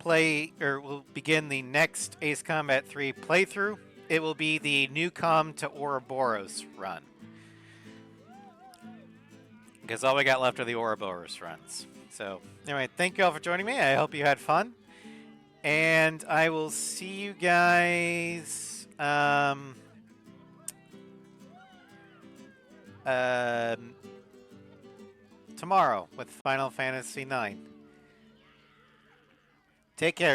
we'll begin the next Ace Combat 3 playthrough. It will be the Newcom to Ouroboros run. Because all we got left are the Ouroboros runs. So, anyway, thank you all for joining me. I hope you had fun. And I will see you guys tomorrow with Final Fantasy IX. Take care.